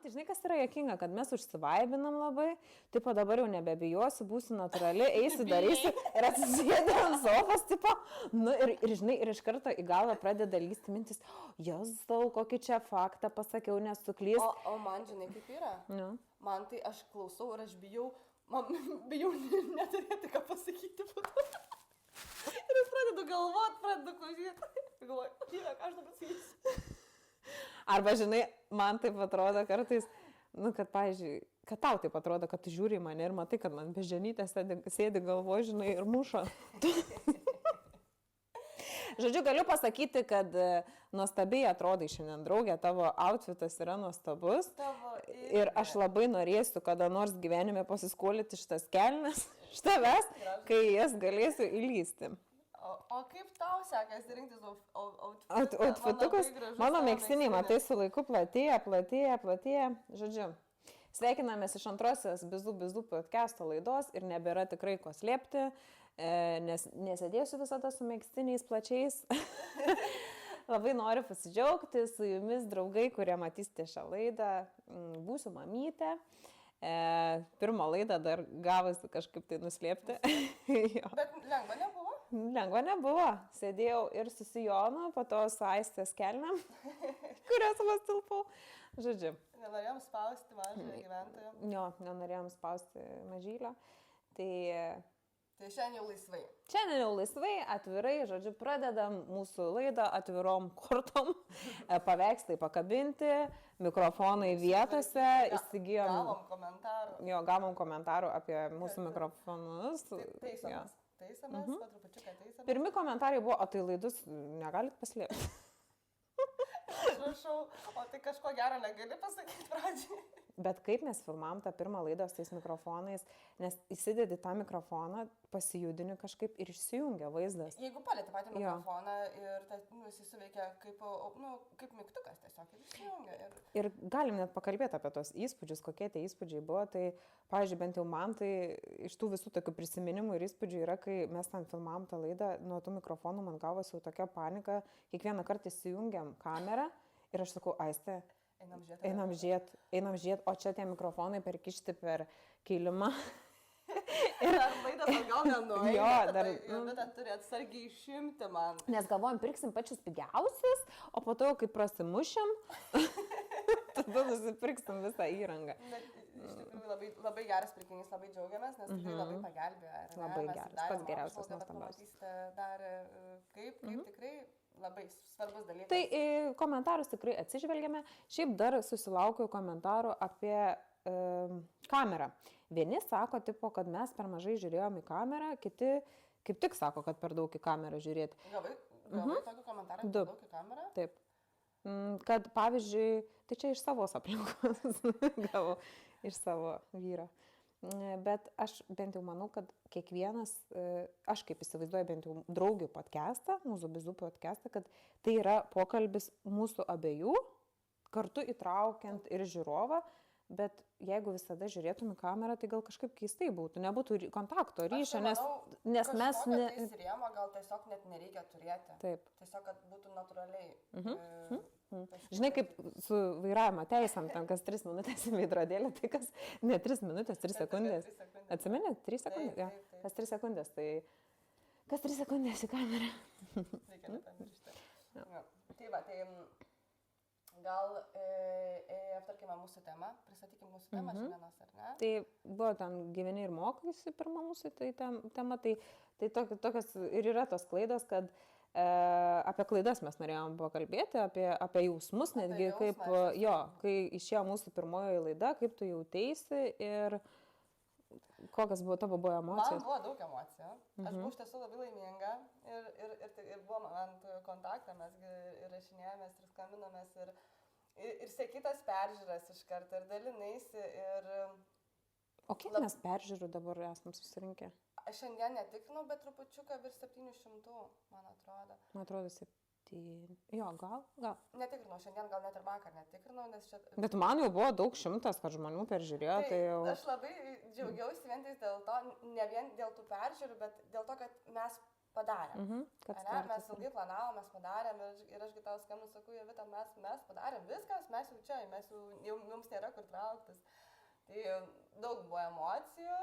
tai žinai, kas yra juokinga, kad mes užsivaibinam labai, tipo dabar jau nebebijosiu, būsiu natūrali, eisiu, darysiu ir atsisėdė ant sofos, tipo, nu ir žinai, ir iš karto į galvą pradeda lysti mintis, Jėzau, kokį čia faktą pasakiau, nesuklyst. O man, žinai, kaip yra? Nu. Man tai aš klausau ir aš bijau neturėti ką pasakyti po to. Ir aš pradedu galvoti, pradedu klausyti. Galvoju, ką aš dabar sakysiu. Arba, žinai, man taip atrodo kartais, nu, kad, pavyzdžiui, kad tau taip atrodo, kad tu žiūri į mane ir matai, kad man beženytė sėdi galvo, žinai, ir muša. Žodžiu, galiu pasakyti, kad nuostabiai atrodai šiandien, draugė, tavo outfitas yra nuostabus. Ir aš labai norėsiu kada nors gyvenime pasiskolinti šitas kelnes iš tavęs, kai jas galėsiu įlysti. O kaip tau sekasi rinktis outfitukus? Mano mėgstiniai, matai, su laiku platėja. Žodžiu, sveikinamės iš antrosios Bizų podcast'o laidos ir nebėra tikrai ko slėpti, nes nesėdėsiu visada su mėgstiniais plačiais. Labai noriu pasidžiaugti su jumis, draugai, kurie matysite šią laidą. Būsiu mamytė. Pirmą laidą dar gavosi kažkaip tai nuslėpti. Bet lengva nebuvo? Lengva nebuvo. Sėdėjau ir su sijonu, po to su Aistės kelniam, kurios vas tilpau. Žodžiu. Nenorėjom spausti mažą gyventoją. Jo, nenorėjom spausti mažylio. Tai šiandien jau laisvai. Šiandien jau laisvai, atvirai, žodžiu, pradedam mūsų laidą atvirom kortom, paveikslai pakabinti, mikrofonai vietose, įsigijom. Gavom komentarų. Jo, gavom komentarų apie mūsų mikrofonus. Taisamės, po trupučiuką taisamės. Pirmi komentarai buvo, o tai laidus negalit paslėpti. Aš rašau, o tai kažko gero negali pasakyti pradžiai. Bet kaip mes filmavom tą pirmą laidą su tais mikrofonais, nes įsidedi tą mikrofoną, pasijudini kažkaip ir išsijungia vaizdas. Jeigu palėti patį mikrofoną ir jis suveikia kaip mygtukas tiesiog ir išsijungia. Ir galim net pakalbėti apie tos įspūdžius, kokie tie įspūdžiai buvo. Tai, pavyzdžiui, bent jau man tai iš tų visų tokių prisiminimų ir įspūdžių yra, kai mes ten filmavom tą laidą, nuo tų mikrofonų man gavosi jau tokia panika, kiekvieną kartą įsijungiam kamerą ir aš sakau, Aiste, Einam žiūrėt, o čia tie mikrofonai perkišti per kilimą. Ir ar laidas atgal nenueina, jo, dar bet turi atsargiai išimti man. Nes galvojam, pirksim pačius pigiausius, o po to, kai prasimušim, tada nusipirksim visą įrangą. Bet iš tikrųjų labai geras pirkinys, labai džiaugiamės, nes tikrai labai pagelbėjo. Labai geras, pats geriausias, nuostabiausias. Dar kaip tikrai labai svarbus dalykas. Tai komentarus tikrai atsižvelgiame. Šiaip dar susilaukiu komentarų apie kamerą. Vieni sako, tipo, kad mes per mažai žiūrėjom į kamerą, kiti kaip tik sako, kad per daug į kamerą žiūrėti. Gavai tokį komentarą, per daug į kamerą? Taip. Kad, pavyzdžiui, tai čia iš savos aplinkos gavau, iš savo vyro. Bet aš bent jau manau, kad kiekvienas, aš kaip įsivaizduoju bent jau draugių podcastą, mūsų Bizų podcastą, kad tai yra pokalbis mūsų abiejų, kartu įtraukiant ir žiūrovą, bet jeigu visada žiūrėtum į kamerą, tai gal kažkaip keistai būtų, nebūtų kontakto, ryšio, nes mes... Tai įsirėmą gal tiesiog net nereikia turėti. Taip. Tiesiog, kad būtų natūraliai. Žinai, kaip su vairavimo teisėm, ten kas 3 minutės į veidrodėlį, tai kas ne 3 minutės, 3 sekundės. Atsimeni? 3 sekundės? Taip. Kas 3 sekundės, tai kas 3 sekundės į kamerą. Reikia nepamiršti. Tai va, tai gal aptarkime mūsų temą, pristatykime mūsų temą šiandienos, ar ne? Tai buvo ten gyveni ir mokaisi pirma mūsų tai tema, tai tokios ir yra tos klaidos, kad apie klaidas mes norėjom pakalbėti, apie jausmus, netgi kaip, kai išėjo mūsų pirmoji laida, kaip tu jauteisi ir kokias tavo buvo emocijos. Man buvo daug emocijų. Aš buvau iš tiesų labai laiminga ir buvom ant kontaktą, mes ir rašinėjomės ir skambinamės ir sekitas peržiūras iš karto ir dalinaisi ir... O kiek mes peržiūrų dabar esam susirinkę? Aš šiandien netikrinau, bet trupučiuką virš 700, man atrodo. Man atrodo 7. Jo, gal. Netikrinau, šiandien gal net ir vakar netikrinau, nes čia... Bet man jau buvo daug 100, kad žmonių peržiūrėjo, tai jau... Aš labai džiaugiausi vien dėl to, ne vien dėl tų peržiūrų, bet dėl to, kad mes padarėm. Kad Mes ilgai planavom, mes padarėm ir ašgi tau skambinu, sakau, Jovita, mes padarėm viskas, mes jau čia, mums nėra kur trauktis. Tai daug buvo emocijų,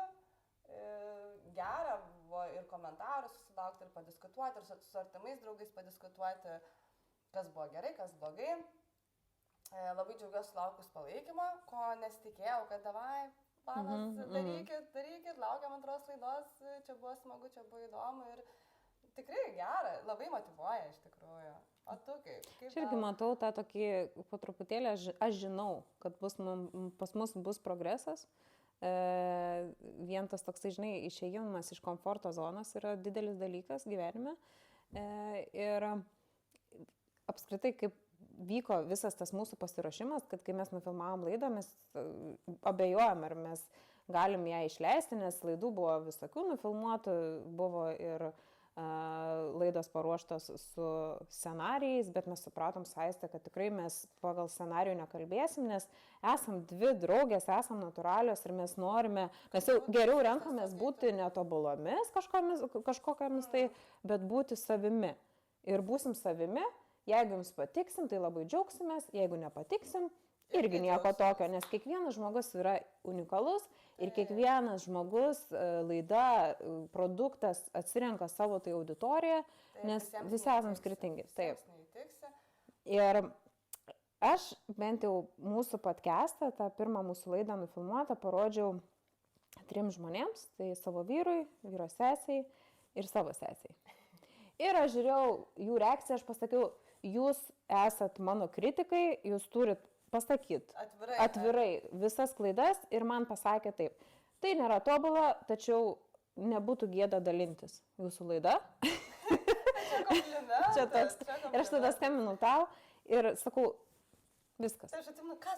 gera buvo ir komentarų susilaukti, ir padiskutuoti, ir su artimais draugais padiskutuoti, kas buvo gerai, kas blogai. Labai džiaugiuosi sulaukus palaikymo, ko nesitikėjau, kad davai, panas, darykit, laukiam antros laidos, čia buvo smagu, čia buvo įdomu ir tikrai gera, labai motyvuoja iš tikrųjų. O tu kaip? Aš irgi matau tą tokį po truputėlį, aš žinau, kad pas mus bus progresas. Vien tas toksai, žinai, išėjimas iš komforto zonos yra didelis dalykas gyvenime. Ir apskritai, kaip vyko visas tas mūsų pasiruošimas, kad kai mes nufilmavom laidą, mes abejojom, ar mes galim ją išleisti, nes laidų buvo visokių nufilmuotų, buvo ir laidos paruoštos su scenarijais, bet mes supratom Aiste, kad tikrai mes pagal scenarijų nekalbėsim, nes esam dvi draugės, esam natūralios ir mes norime, mes jau geriau renkamės būti netobulomis kažkokiamis tai, bet būti savimi. Ir būsim savimi, jeigu jums patiksim, tai labai džiaugsimės, jeigu nepatiksim, irgi nieko tokio, nes kiekvienas žmogus yra unikalus ir kiekvienas žmogus, laida, produktas atsirenka savo tai auditoriją, nes visi esam skirtingi. Taip. Ir aš bent jau mūsų podcastą, tą pirmą mūsų laidą nufilmuotą, parodžiau 3 žmonėms, tai savo vyrui, vyro sesiai ir savo sesiai. Ir aš žiūrėjau jų reakciją, aš pasakiau, jūs esat mano kritikai, jūs turit pasakyti atvirai visas klaidas ir man pasakė taip. Tai nėra tobula, tačiau nebūtų gėda dalintis jūsų laida. Čia toks. Ir aš tada skambinu tau ir sakau, viskas. Tai aš atsimenu, ką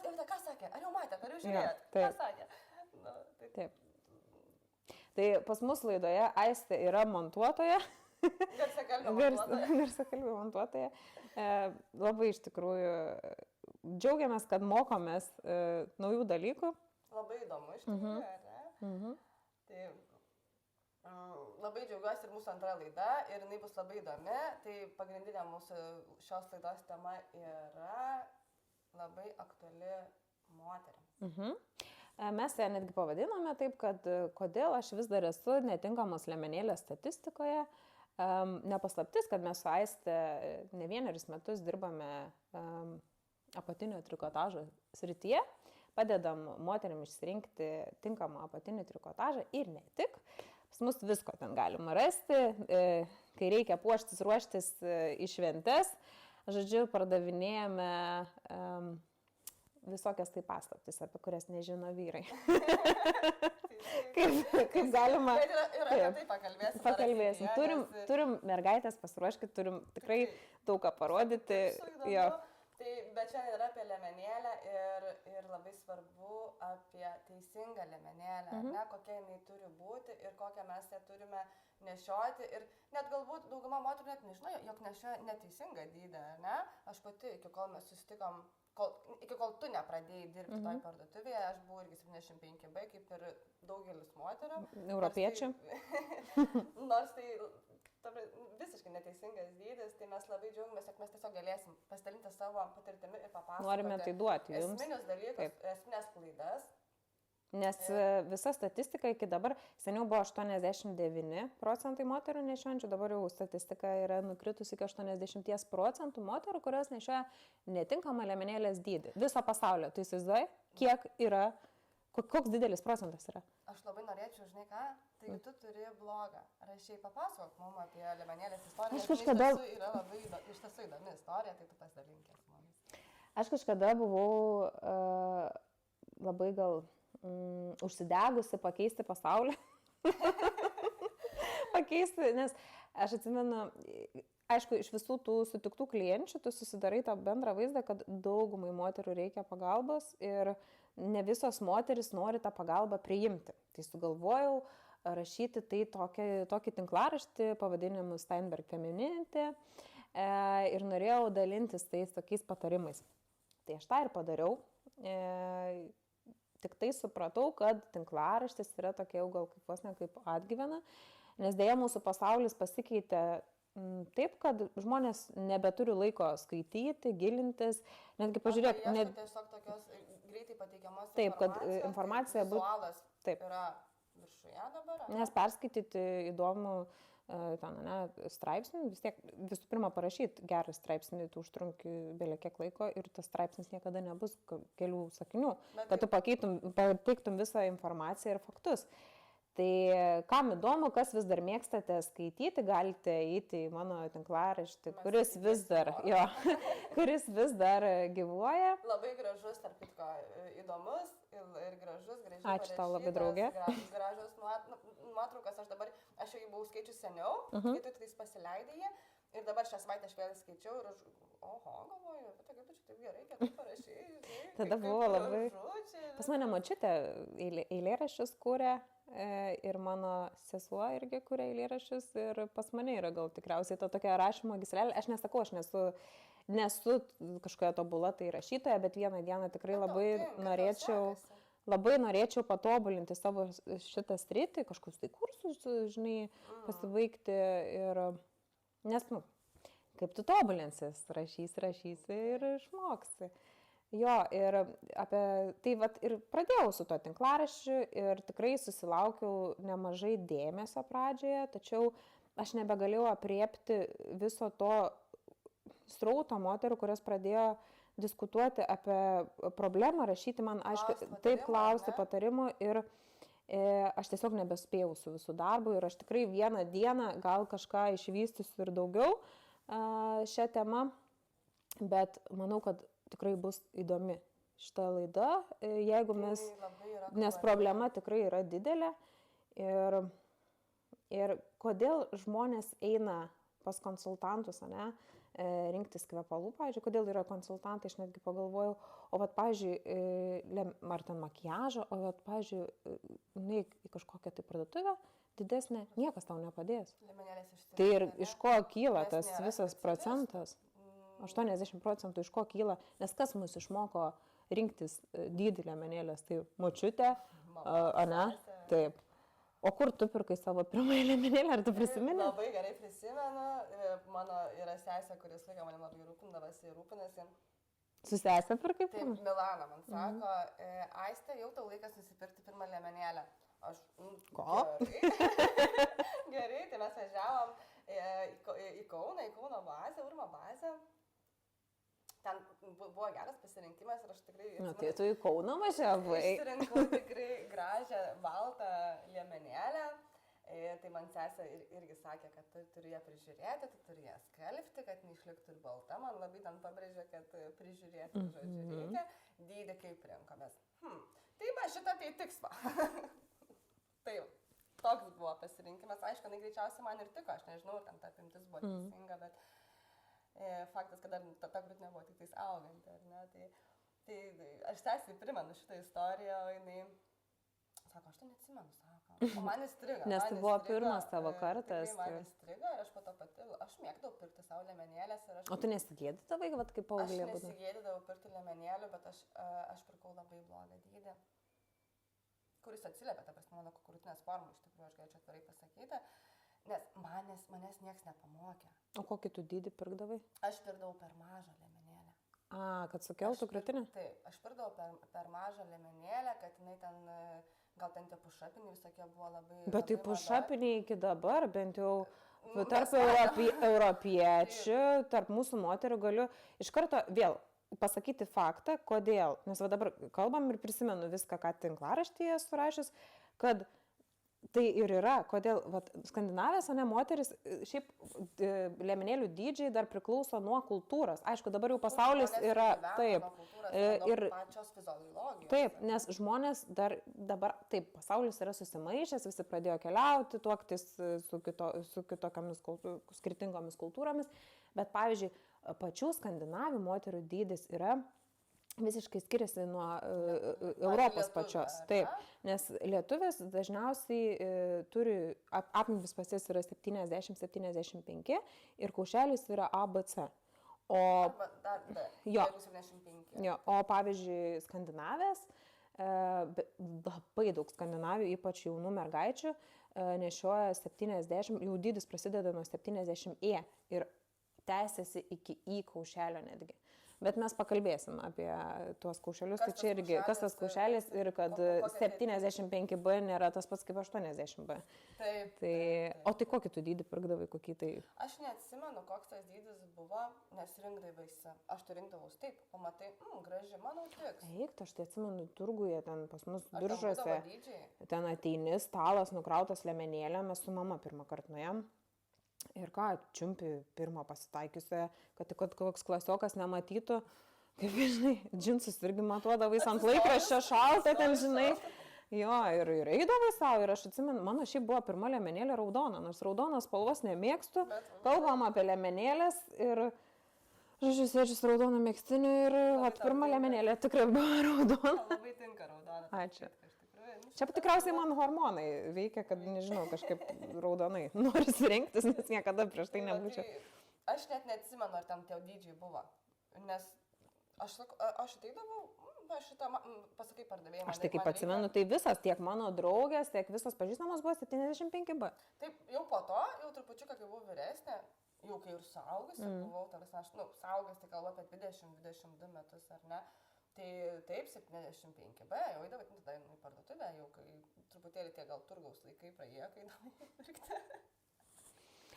sakė? Ar jau matėt, ar jau žiūrėjot? Ką sakė? Taip. Tai pas mus laidoje Aistė yra montuotoja. Garsakalbė montuotoja. Labai iš tikrųjų džiaugiamės, kad mokomės naujų dalykų. Labai įdomu iš tikrųjų, ar ne? Tai labai džiaugiuosi ir mūsų antra laida ir jinai bus labai įdomi. Tai pagrindinė mūsų šios laidos tema yra labai aktuali moteriams. Mes ją netgi pavadinome taip, kad kodėl aš vis dar esu netinkamos liemenėlės statistikoje. Nepaslaptis, kad mes su Aiste ne 1 metus dirbame apatinio trikotažo srityje, padedam moteriam išsirinkti tinkamą apatinį trikotažą ir ne tik. Pas mus visko ten galima rasti, kai reikia puoštis, ruoštis į šventes. Žodžiu, pardavinėjame visokias tai paslaptis, apie kurias nežino vyrai. Kaip galima... Ir apie tai pakalbėsim. Turim mergaitės, pasiruoškit, turim tikrai daug ką parodyti. Bet čia yra apie liemenėlę ir labai svarbu apie teisingą liemenėlę, ne, kokia jinai turi būti ir kokią mes ją turime nešioti. Ir net galbūt dauguma moterų net nežino, jog nešioja neteisingą dydį, ne? Aš pati, iki kol mes susitikom, iki kol tu nepradėjai dirbti toj parduotuvėje, aš buvau irgi 75B, kaip ir daugelis moterų. Europiečių. Nors tai visiškai neteisingas dydis, tai mes labai džiaugiamės, jog mes tiesiog galėsim pasidalinti savo patirtimi ir papasakoti. Norime tai duoti jums. Esminius dalykus, esminės klaidas. Nes visa statistika iki dabar, seniau buvo 89% moterų nešiojančių, dabar jau statistika yra nukritusi iki 80% moterų, kurios nešioja netinkamą liemenėlės dydį. Viso pasaulio, tu įsivaizduoji, kiek yra, koks didelis procentas yra? Aš labai norėčiau, žinai ką, taigi tu turi blogą. Rašiai papasakok mums apie liemenėlės istoriją. Aš kažkada... Yra labai iš tiesų įdomi istorija, tai tu pasidalinkės mums. Aš kažkada buvau labai gal užsidegusi pakeisti pasaulį. Pakeisti, nes aš atsimenu, aišku, iš visų tų sutiktų klienčių tu susidarai tą bendrą vaizdą, kad daugumai moterų reikia pagalbos ir ne visos moteris nori tą pagalbą priimti. Tai sugalvojau rašyti tai tokį tinklaraštį pavadinimu Steinberg Femininity ir norėjau dalintis tais tokiais patarimais. Tai aš tą ir padariau. Tik tai supratau, kad tinklaraštis yra tokia jau gal kaip atgyvena, Nes dėja mūsų pasaulis pasikeitė taip, kad žmonės nebeturi laiko skaityti, gilintis, netgi pažiūrėk, tiesiog tokios greitai pateikiamos taip, kad informacija vizualas yra viršuje dabar. Nes perskaityti įdomų straipsnį, vis tiek visų pirma parašyti gerą straipsnį, tu užtrunki belė kiek laiko ir tas straipsnis niekada nebus kelių sakinių, kad tu pateiktum visą informaciją ir faktus. Tai kam įdomu, kas vis dar mėgstate skaityti, galite eiti į mano tinklaraštį, kuris vis dar gyvuoja. Labai gražus, tarp kitko, įdomus ir gražus, gražiai. Ačiū tau labai, draugė. Gražios nuotraukas, aš jau buvau skaičius seniau, kai tu tais pasileidai jį ir dabar šią savaitę aš vėl skaičiau ir galvoju, bet kaip tu čia taip gerai, kad tu parašai. Tada buvo labai. Pas mane močiutė eilėraščius kūrė. Ir mano sesuo irgi kuria eilėraščius ir pas mane yra gal tikriausiai to tokia rašymo gyslelė. Aš nesakau, aš nesu kažkokia tobula tai rašytoja, bet vieną dieną tikrai labai norėčiau patobulinti savo šitą sritį, kažkokius tai kursus, žinai, pasibaigti ir, nes, kaip tu tobulinsis, rašysi ir išmoksi. Jo, ir apie tai ir pradėjau su to tinklaraščiu ir tikrai susilaukiau nemažai dėmesio pradžioje, tačiau aš nebegalėjau apriepti viso to srauto moterų, kurios pradėjo diskutuoti apie problemą, rašyti man, aišku, taip klausti patarimų ir aš tiesiog nebespėjau su visų darbu ir aš tikrai vieną dieną gal kažką išvystysiu ir daugiau šią temą, bet manau, kad tikrai bus įdomi šita laida, jeigu nes problema tikrai yra didelė ir kodėl žmonės eina pas konsultantus, rinktis kvepalų, pavyzdžiui, kodėl yra konsultantai, aš netgi pagalvojau, o pavyzdžiui, ar ten makiažo, o pavyzdžiui, į kažkokią tai parduotuvę didesnė, niekas tau nepadės. Tai ir iš ko kyla tas visas procentas? 80% iš ko kyla, nes kas mus išmoko rinktis dydį liemenėlės, tai močiutė, taip. O kur tu pirkai savo pirmąją liemenėlę, ar tu prisimeni? Labai gerai prisimenu, mano yra sesė, kuris laiką manim labai rūpindavosi ir rūpinasi. Su sesė pirkai? Taip, Milana man sako, Aiste, jau tau laikas nusipirkti pirmą liemenėlę. Aš, ko? Gerai, tai mes važiavom į Kauno bazę, Urmo bazę. Ten buvo geras pasirinkimas ir aš tikrai... Tai tu į Kauną važiavai. Išsirinkau tikrai gražią baltą liemenėlę. Tai man sesė irgi sakė, kad tu turi ją prižiūrėti, tu turi ją skalbti, kad neišliktų ir balta. Man labai ten pabrėžė, kad prižiūrėti, žodžiu, reikia. Dydį kaip rinkomės. Tai va, šitą tai tiks va. Tai jau, toks buvo pasirinkimas. Aišku, greičiausiai man ir tiko, aš nežinau, ten ta apimtis buvo teisinga, bet... Faktas, kad dar ta krūtinė buvo tik tais auganti, ar ne? Tai aš sesiai primenu šitą istoriją, o jinai sako, aš tai neatsimenu, sako. O man įstrigo. Nes tai buvo pirmas tavo kartas. Man įstrigo ir aš po to pati, aš mėgdavau pirkti savo liemenėlės. O tu nesigėdydavai, kaip paauglė būdavo? Aš nesigėdydavau pirkti liemenėlių, bet aš pirkau labai blogą dydį, kuris atsiliepia, ta prasme, mano krūtinės formą, iš tikrųjų, aš galėčiau atvirai pasakyti. Nes manęs nieks nepamokė. O kokį tu dydį pirkdavai? Aš pirkdavau per mažą liemenėlę. Kad sukeltų krūtinę? Taip, aš pirkdavau per mažą liemenėlę, kad jinai ten, gal ten tie pušapiniai visokie buvo labai... Bet tai pušapiniai iki dabar, bent jau tarp europiečių, tarp mūsų moterų galiu iš karto vėl pasakyti faktą, kodėl. Nes va dabar kalbam ir prisimenu viską, ką tinklaraštyje surašęs, kad tai ir yra, kodėl Skandinavijos, moteris, šiaip liemenėlių dydžiai dar priklauso nuo kultūros. Aišku, dabar jau pasaulis yra, taip, ir pačios fiziologijos. Taip, nes žmonės dabar, taip, pasaulis yra susimaišęs, visi pradėjo keliauti, tuoktis su kitokiamis skirtingomis kultūromis, bet pavyzdžiui, pačių Skandinavių moterų dydis yra visiškai skiriasi nuo Europos pačios. Taip, nes lietuvės dažniausiai turi, apimtis pas jas yra 70-75 ir kaušelis yra ABC. O pavyzdžiui, Skandinavės labai daug Skandinavijų, ypač jaunų mergaičių, nešioja 70, jau dydis prasideda nuo 70E ir tęsiasi iki į kaušelio netgi. Bet mes pakalbėsim apie tuos kaušelius, tai čia irgi, kas tas kaušelis ir kad 75B nėra tas pats kaip 80B. Taip. O tai kokį tu dydį pirkdavai, kokį tai? Aš neatsimenu, koks tas dydis buvo, nes rinkdavaisi. Aš tu rinkdavaus taip, pamatai, graži, manau, tiks. Eik, aš tai atsimenu turguje, ten pas mus Ar biržuose, ten būdavo dydžiai? ten ateini, stalas nukrautas lemenėlė, mes su mama pirmą kartą nuėjom. Ir ką, čiumpi pirmą pasitaikiusią, kad tik koks klasiokas nematytų, kaip, žinai, džinsus irgi matuodavai ant laikraščio šaltą, ten, žinai. Jo, ir eidavai savo, ir aš atsimenu, mano šiaip buvo pirma lemenėlė raudona, nors raudonos spalvos nemėgstu, kalbam apie lemenėlės ir, žodžiu, sėdžiu su raudonu megztiniu ir pirma lemenėlė tikrai buvo raudona. Labai tinka raudona. Ačiū. Čia tikriausiai man hormonai veikia, kad, nežinau, kažkaip raudonai norisi rinktis, nes niekada prieš tai nebūčiau. Aš net neatsimenu, ar ten tie dydžiai buvo, nes aš ateidavau, šitą, pasakai, pardavėjimą. Aš tai kaip atsimenu, tai visas, tiek mano draugės, tiek visos pažįstamos buvo 75B. Taip, jau po to, jau trupučiuką, kai buvau vyresnė, jau kai ir suaugusi buvau, aš, suaugus, tai kalbu apie 20-22 metus, ar ne? Tai taip, 75B, jau eidavai tada į parduotuvę, jau kai truputėlį tie gal turgaus laikai praėjo, kai eidavai pirkti.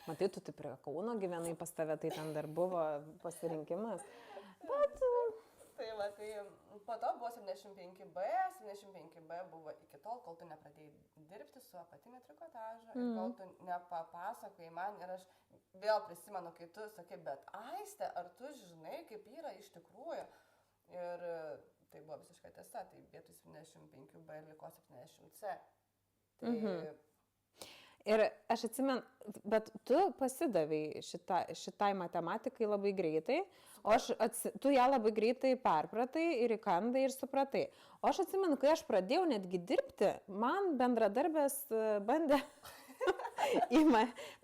Matai, tu prie Kauno gyvenai pas tave, tai ten dar buvo pasirinkimas. Bet... Tai va, tai po to buvo 75B, 75B buvo iki tol, kol tu nepradėjai dirbti su apatinė trikotažu ir kol tu nepapasakojai man ir aš vėl prisimenu, kai tu sakai, bet Aiste, ar tu žinai, kaip yra iš tikrųjų? Ir tai buvo visiškai tiesa, tai vietoj 75B liko 70C. Tai... Ir aš atsimenu, bet tu pasidavai šitai matematikai labai greitai, o tu ją labai greitai perpratai ir įkandai ir supratai. O aš atsimenu, kai aš pradėjau netgi dirbti, man bendradarbės bandė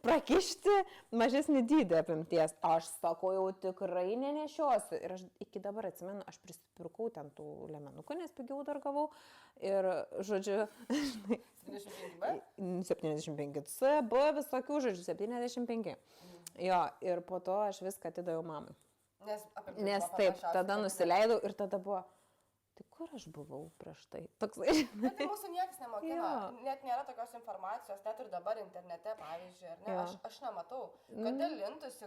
prakišti mažesnį dydį apimties. Aš sakau, jau tikrai nenešiosiu. Ir aš iki dabar atsimenu, aš prisipirkau ten tų lemenukų, nes pigiau dar gavau. Ir, žodžiu, 75C, buvo visokių, žodžiu, 75. Jo, ir po to aš viską atidaviau mamai. Nes taip, tada nusileidau ir tada buvo... Tai kur aš buvau prieš tai? Toksai. Bet tai mūsų niekas nemokino. Net nėra tokios informacijos, net ir dabar internete, pavyzdžiui, ar ne? Aš nematau, kad dalintųsi,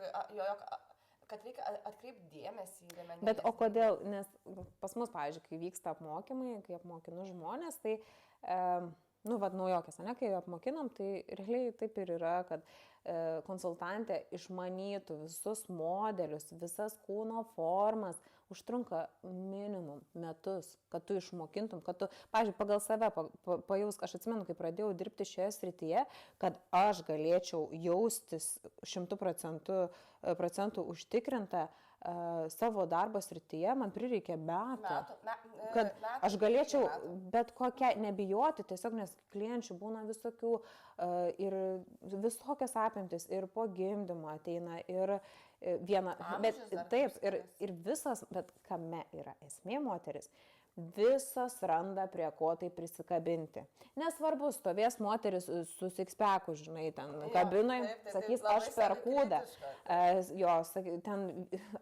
kad reikia atkreipti dėmesį į liemenėlės. Bet o kodėl? Nes pas mus, pavyzdžiui, kai vyksta apmokymai, kai apmokinu žmonės, tai, naujokės, ne, kai apmokinam, tai realiai taip ir yra, kad konsultantė išmanytų visus modelius, visas kūno formas, užtrunka minimum metus, kad tu išmokintum, kad tu, pavyzdžiui, pagal save pajausk, aš atsimenu, kai pradėjau dirbti šioje srityje, kad aš galėčiau jaustis 100% užtikrintą savo darbo srityje, man prireikė metų, kad aš galėčiau bet kokią nebijoti, tiesiog nes klienčių būna visokių ir visokias apimtis ir po gimdymo ateina ir viena, bet taip, ir visas, bet kame yra esmė moteris, visas randa prie ko tai prisikabinti. Nesvarbu, stovės moteris su sixpacku, žinai, ten kabinai, sakys, aš per kūdą, ten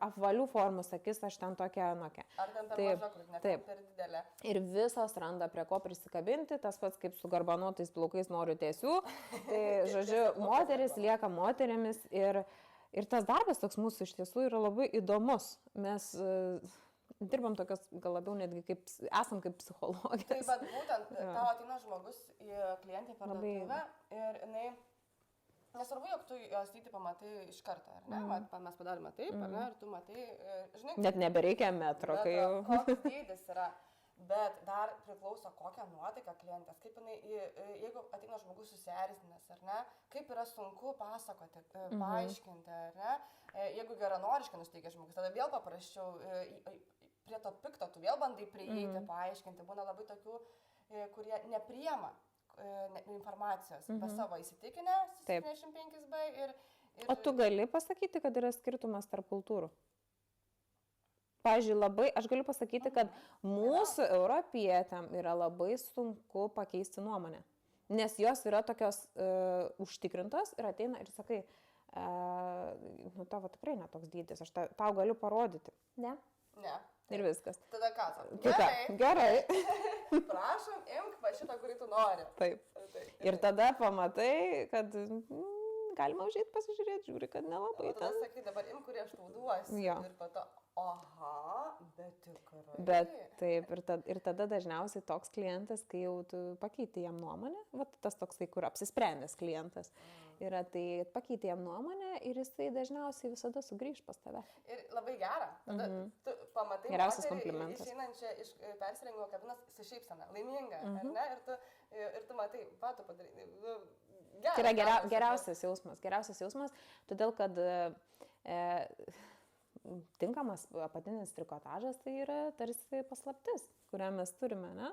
apvalių formų, sakys, aš ten tokia, anokia. Ar ten per maža, kur net per didelė. Ir visas randa prie ko prisikabinti, tas pats kaip su garbanuotais plaukais noriu tiesių. Tai, žodžiu, moteris lieka moterimis ir tas darbas toks mūsų iš tiesų yra labai įdomus. Mes dirbam tokios, gal labiau netgi esam kaip psichologės. Taip, bet būtent tau ateina žmogus į klientį parduotuvę ir jinai, nesvarbu, jog tu jos dydį pamatai iš karto, ar ne? Mes padarėme taip, ar ne? Ir tu matai, žinai... Net nebereikia metro, kai jau... Koks dydis yra. Bet dar priklauso kokią nuotaiką klientės, kaip jinai, jeigu ateina žmogus susierzinęs, ar ne, kaip yra sunku pasakoti, paaiškinti, ar ne, jeigu geranoriškai nusteikia žmogus, tada vėl paprasčiau, prie to pikto tu vėl bandai prieiti, paaiškinti, būna labai tokių, kurie nepriema informacijos, be savo įsitikinę, 75B ir... O tu gali pasakyti, kad yra skirtumas tarp kultūrų? pavyzdžiui, aš galiu pasakyti, kad mūsų europietėm yra labai sunku pakeisti nuomonę. Nes jos yra tokios užtikrintos ir ateina ir sakai, nu tavo tikrai netoks dydis, aš tau galiu parodyti. Ne? Ne. Ir viskas. Tada ką? Gerai. Prašom, imk va šitą, kurį tu nori. Taip. Ir tada pamatai, kad galima užėti pasižiūrėti, žiūri, kad nelabai. Tada sakai, dabar imk, kurį aš tau duosiu. Jo. Ir pato, aha, bet tikrai. Bet taip, ir tada dažniausiai toks klientas, kai jau tu pakeiti jam nuomonę, va tas toksai, kur apsisprendęs klientas yra, tai pakeiti jam nuomonę ir jisai dažniausiai visada sugrįž pas tave. Ir labai gera. Tada tu pamatai geriausias moterį komplimentas. Išeinančią iš persirengimo kabinos su šypsena, laiminga, ar ne? Ir tu matai, va, tu padarai. Tai yra geriausias jausmas, todėl kad tinkamas apatinis trikotažas tai yra tarsi paslaptis, kurią mes turime, ne?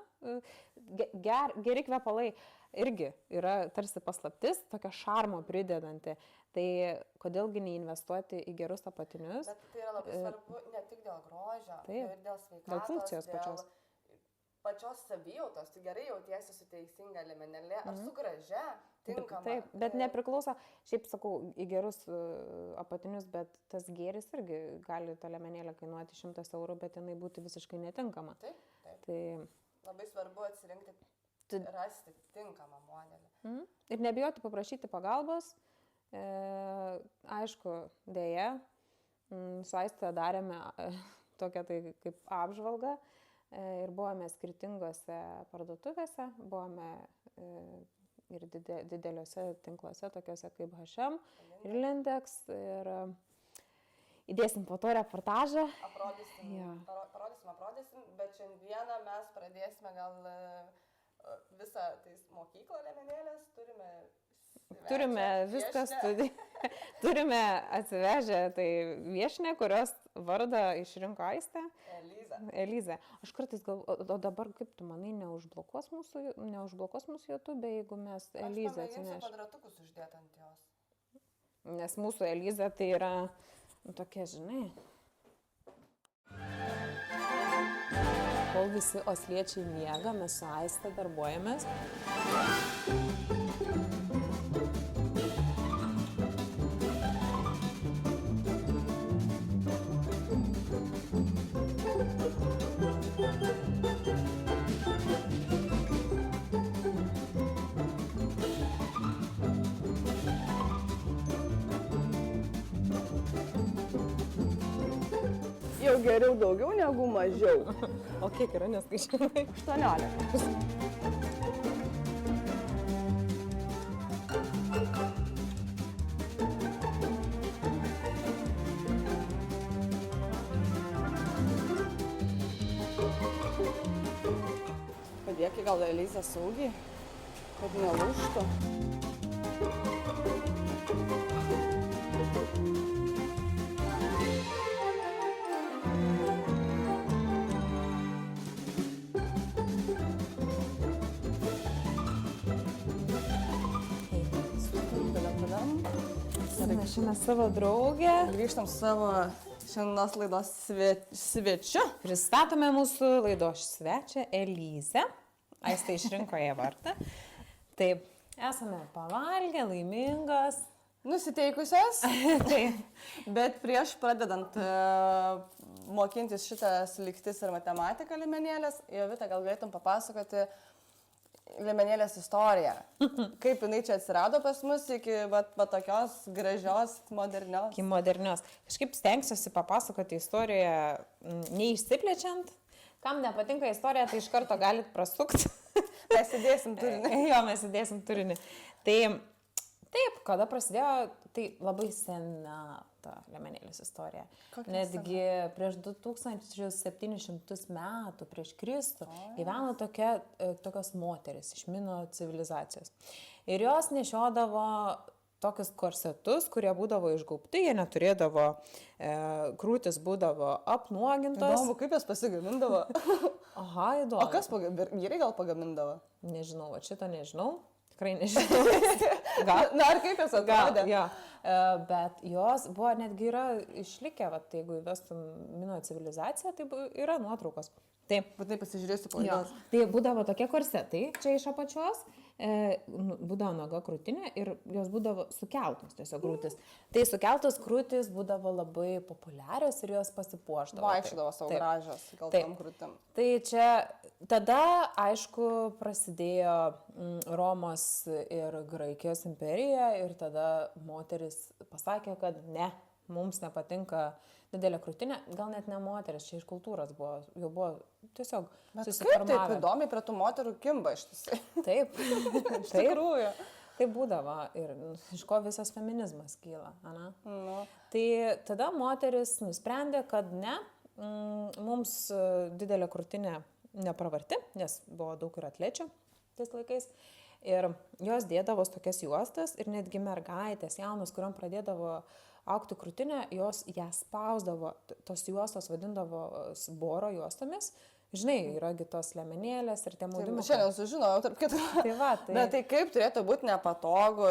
Geri kvepalai irgi yra tarsi paslaptis, tokia šarmo pridedanti. Tai kodėlgi neinvestuoti į gerus apatinius? Bet tai yra labai svarbu ne tik dėl grožio, ir dėl sveikatos, dėl funkcijos pačios savijautos. Tu gerai jautiesi su teisinga liemenėlė, ar su gražia, tinkama. Taip, bet nepriklauso, šiaip sakau, į gerus apatinius, bet tas gėris irgi gali ta liemenėlė kainuoti 100 eurų, bet jinai būtų visiškai netinkama. Taip. Tai labai svarbu atsirinkti, rasti tinkamą modelį. Ir nebijoti paprašyti pagalbos. Aišku, dėja, su Aiste darėme tokią tai kaip apžvalgą ir buvome skirtingose parduotuvėse, buvome ir dideliuose tinkluose, tokiuose kaip H&M ir Lindex. Ir įdėsim po to reportažą. Aprodysim, bet šiandieną mes pradėsime gal visą mokyklą liemenėlės, turime viską turime atsivežę tai viešinę, kurios vardą išrinko Aistė. Eliza. Aš kartais galvoju, o dabar kaip tu manai, neužblokuos mūsų YouTube, jeigu mes Elizą atsinešime? Aš pamėginsiu kvadratukus uždėti ant jos. Nes mūsų Eliza tai yra tokia, žinai. Kol visi osliečiai miega, mes su Aiste darbuojamės. Jau geriau daugiau negu mažiau. O kiek yra, neskaičiavai? 18. Padėk gal Elizą saugiai, kad nelūžtų. Šiandien savo draugę. Grįžtam savo šiandienos laidos svečiu. Pristatome mūsų laidos svečią Elizę. Aiste išrinko ją vardą. Taip, esame pavalgę, laimingos. Nusiteikusios. Taip. Bet prieš pradedant mokintis šitas lygtis ir matematiką liemenėlės, Jovita, gal galėtum papasakoti liemenėlės istoriją. Kaip jinai čia atsirado pas mus iki tokios gražios, modernios. Iki modernios. Kažkaip stengsiuosi papasakoti istoriją neišsiplečiant. Kam nepatinka istorija, tai iš karto galit prasukti. Mes įdėsim turinį. Jo, mes įdėsim turinį. Tai taip, kada prasidėjo, tai labai sena ta liemenėlės istorija. Netgi prieš 2700 metų prieš Kristų gyveno tokios moteris iš Mino civilizacijos. Ir jos nešiodavo tokius korsetus, kurie būdavo išgaubti, jie neturėdavo, krūtis būdavo apnuogintos. Įdomu, kaip jas pasigamindavo? Aha, įdomu. O kas vyrai gal pagamindavo? Nežinau, šito nežinau. tikrai nežinau. Gal. Na, ar kaip jos atrodė? Jo. Bet jos buvo netgi yra išlikę, vat, jeigu įvestum Mino civilizaciją, tai yra nuotraukos. Taip. Būtinai pasižiūrėsiu po Jo. jos. Tai būdavo tokie korsetai, čia iš apačios, būdavo nuoga krūtinė ir jos būdavo sukeltos tiesiog krūtis. Tai sukeltos krūtis būdavo labai populiarios ir jos pasipuošdavo. Vaikščiodavo savo Taip. gražios, Taip. keltom krūtim. Tai čia tada, aišku, prasidėjo Romos ir Graikijos imperija ir tada moteris pasakė, kad ne, mums nepatinka didelė krūtinė, gal net ne moteris, čia iš kultūros buvo, jau buvo tiesiog Bet kaip susiformavę. taip įdomiai prie tų moterų kimba iš tiesų? Taip, Iš tikrųjų. tai būdavo ir iš ko visas feminizmas kyla. Ana? Nu, Tai tada moteris nusprendė, kad ne, mums didelė krūtinė nepravarti, nes buvo daug ir atlečių tais laikais. Ir jos dėdavo tokias juostas ir netgi mergaitės jaunos, kuriuom pradėdavo augti krūtinę, jos ją spausdavo, tos juostos vadindavo boro juostomis. Žinai, yragi tos lemenėlės ir tie maudimai. šiandien sužinojau, tarp kitų. Tai va, tai... Bet tai kaip turėtų būti nepatogu,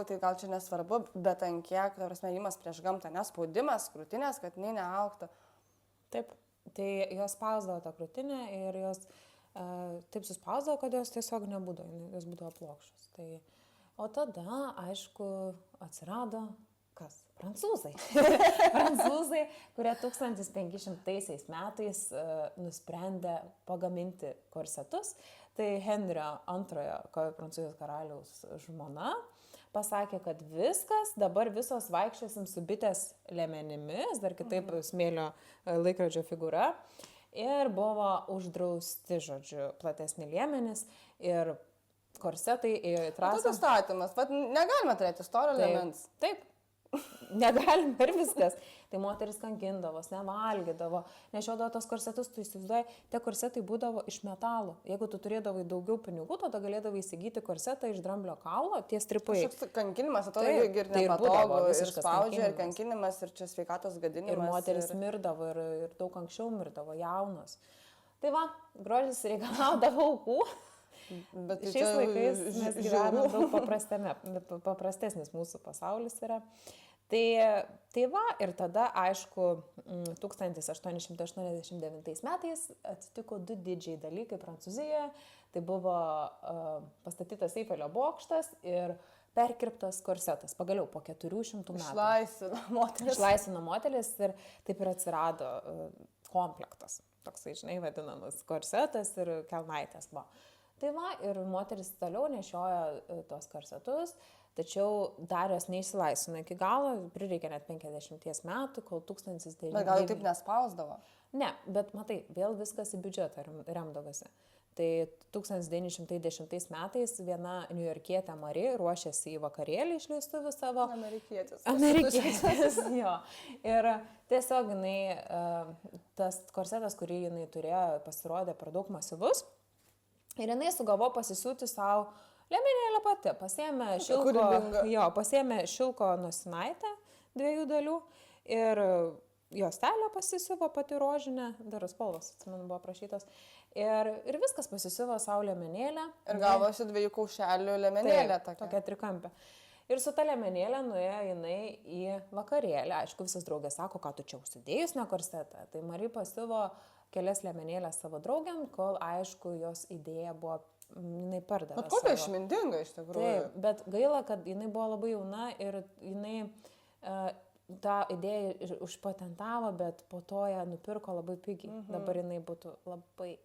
tai gal čia nesvarbu, bet ant kiek, ta prasme, įmas prieš gamtą, nespaudimas krūtinės, kad jinai neaugtų. Taip, tai jos spausdavo tą krūtinę ir jos taip suspausdavo, kad jos tiesiog nebūdavo, jos būdavo plokščios. Tai, o tada, aišku, atsirado kas? Prancūzai. Prancūzai, kurie 1500 metais nusprendė pagaminti korsetus. Tai Henrio II prancūzijos karaliaus žmona pasakė, kad viskas, dabar visos vaikščiosim su bitės liemenimis, dar kitaip smėlio laikrodžio figūra. Ir buvo uždrausti, žodžiu, platesni liemenys ir korsetai įtrasą. Tas įstatymas, negalime turėti storą liemens. Taip. Negalime ir viskas. Tai moteris kankindavos, nevalgydavo, nešiodavo tos korsetus, tu įsivaizduoji, tie korsetai būdavo iš metalo. Jeigu tu turėdavai daugiau pinigų, tada galėdavai įsigyti korsetą iš dramblio kaulo, tie stripai. Kažkoks kankinimas, atrodo, Taip, ir tai ir būdavo nepatogu, ir visiškas spaudžia, ir kankinimas. kankinimas, ir čia sveikatos gadinimas. Ir moteris mirdavo, ir daug anksčiau mirdavo, jaunos. Tai va, grožis reikalaudavo aukų. Bet tai Šiais laikais mes gyvename daug paprastesnis mūsų pasaulis yra. Tai va, ir tada, aišku, 1889 metais atsitiko du didžiai dalykai Prancūzijoje. Tai buvo pastatytas Eifelio bokštas ir perkirptas korsetas. Pagaliau po 400 metų. Išlaisvino moteris ir taip ir atsirado komplektas. Toksai, žinai, vadinamas korsetas ir kelnaitės buvo. Tai va, ir moteris toliau nešiojo tos korsetus. Tačiau dar jos neišsilaisvino iki galo, prireikė net 50 metų, kol 1900... Bet gal jau taip nespausdavo? Ne, bet matai, vėl viskas į biudžetą remdavosi. Tai 1910 metais viena niujorkietė Marie ruošėsi į vakarėlį išleistuvių savo. Amerikietis, jo. Ir tiesiog jinai, tas korsetas, kurį jinai turėjo, pasirodė per daug masyvus. Ir jinai sugalvojo pasisiūti savo liemenėlę pati, pasiėmė šilko nosinaitę 2 dalių ir juostelę pasisiuvo pati rožinę, dar spalvos, atsimenu, buvo prašytos. Ir viskas pasisiuvo savo liemenėlę. Ir gavosi 2 kaušelių liemenėlę. Tokia trikampė. Ir su ta liemenėlė nuėjo jinai į vakarėlį. Aišku, visas draugės sako, ką tu čia užsidėjus ne korsetą. Tai Marija pasiuvo kelias liemenėlės savo draugiam, kol, aišku, jos idėja buvo jinai pardavė. Bet kokia išmintinga iš tikrųjų. Taip, bet gaila, kad jinai buvo labai jauna ir jinai tą idėją užpatentavo, bet po to ją nupirko labai pigiai. Dabar jinai būtų labai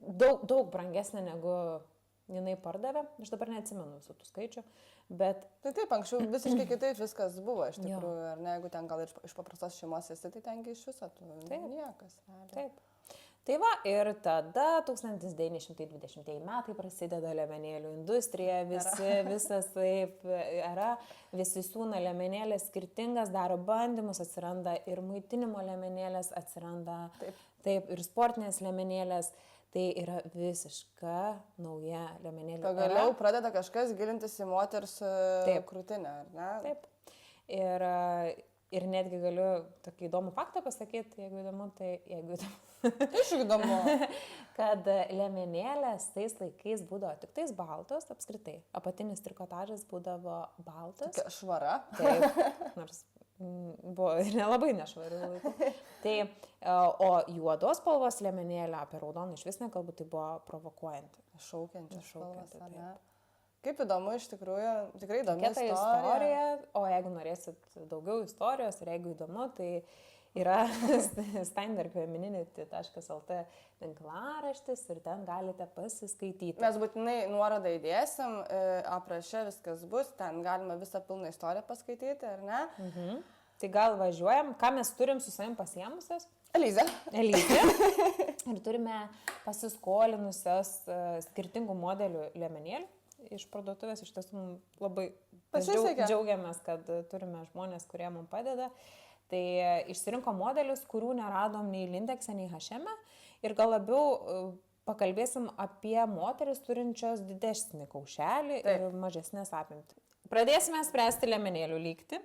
daug brangesnė negu jinai pardavė. Aš dabar neatsimenu visų tų skaičių, bet... Tai taip, anksčiau visiškai kitaip viskas buvo iš tikrųjų, ar ne, jeigu ten gal iš paprastos šeimos esi, tai tengi iš viso tu niekas. Taip. Tai va, ir tada 1920 metai prasideda liemenėlių industrija, visas taip yra, visi siūna liemenėlės skirtingas, daro bandymus, atsiranda ir maitinimo liemenėlės, atsiranda taip ir sportinės liemenėlės. Tai yra visiška nauja liemenėlė. Pagaliau pradeda kažkas gilintis į moters krūtinę, ar ne? Taip. Ir netgi galiu tokį įdomų faktą pasakyti, jeigu įdomu, tai jeigu įdomu. Iš įdomu. Kad liemenėlės tais laikais būdavo tik tais baltos apskritai. Apatinis trikotažas būdavo baltas. Tokia švara. Taip, nors buvo ir nelabai nešvarių laikų. Tai, o juodos spalvos liemenėlė, apie raudoną iš vis nekalbu, tai buvo provokuojanti. Šaukianti spalvas, taip. ne? Kaip įdomu, iš tikrųjų, tikrai įdomi Kita istorija, o jeigu norėsit daugiau istorijos ir jeigu įdomu, tai yra steindarpfemininity.lt tinklaraštis ir ten galite pasiskaityti. Mes būtinai nuorodą įdėsim, apraše viskas bus, ten galima visą pilną istoriją paskaityti, ar ne? Mhm. Tai gal važiuojam, ką mes turim su savim pasiemusios? Elizė. Ir turime pasiskolinusios skirtingų modelių liemenėlių iš parduotuvės. Iš tiesų labai džiaugiamės, kad turime žmonės, kurie mums padeda. Tai išsirinko modelius, kurių neradom nei Lindekse, nei H&M. Ir gal labiau pakalbėsim apie moteris turinčios didesnį kaušelį ir mažesnės apimtį. Pradėsime spręsti liemenėlių lygtį.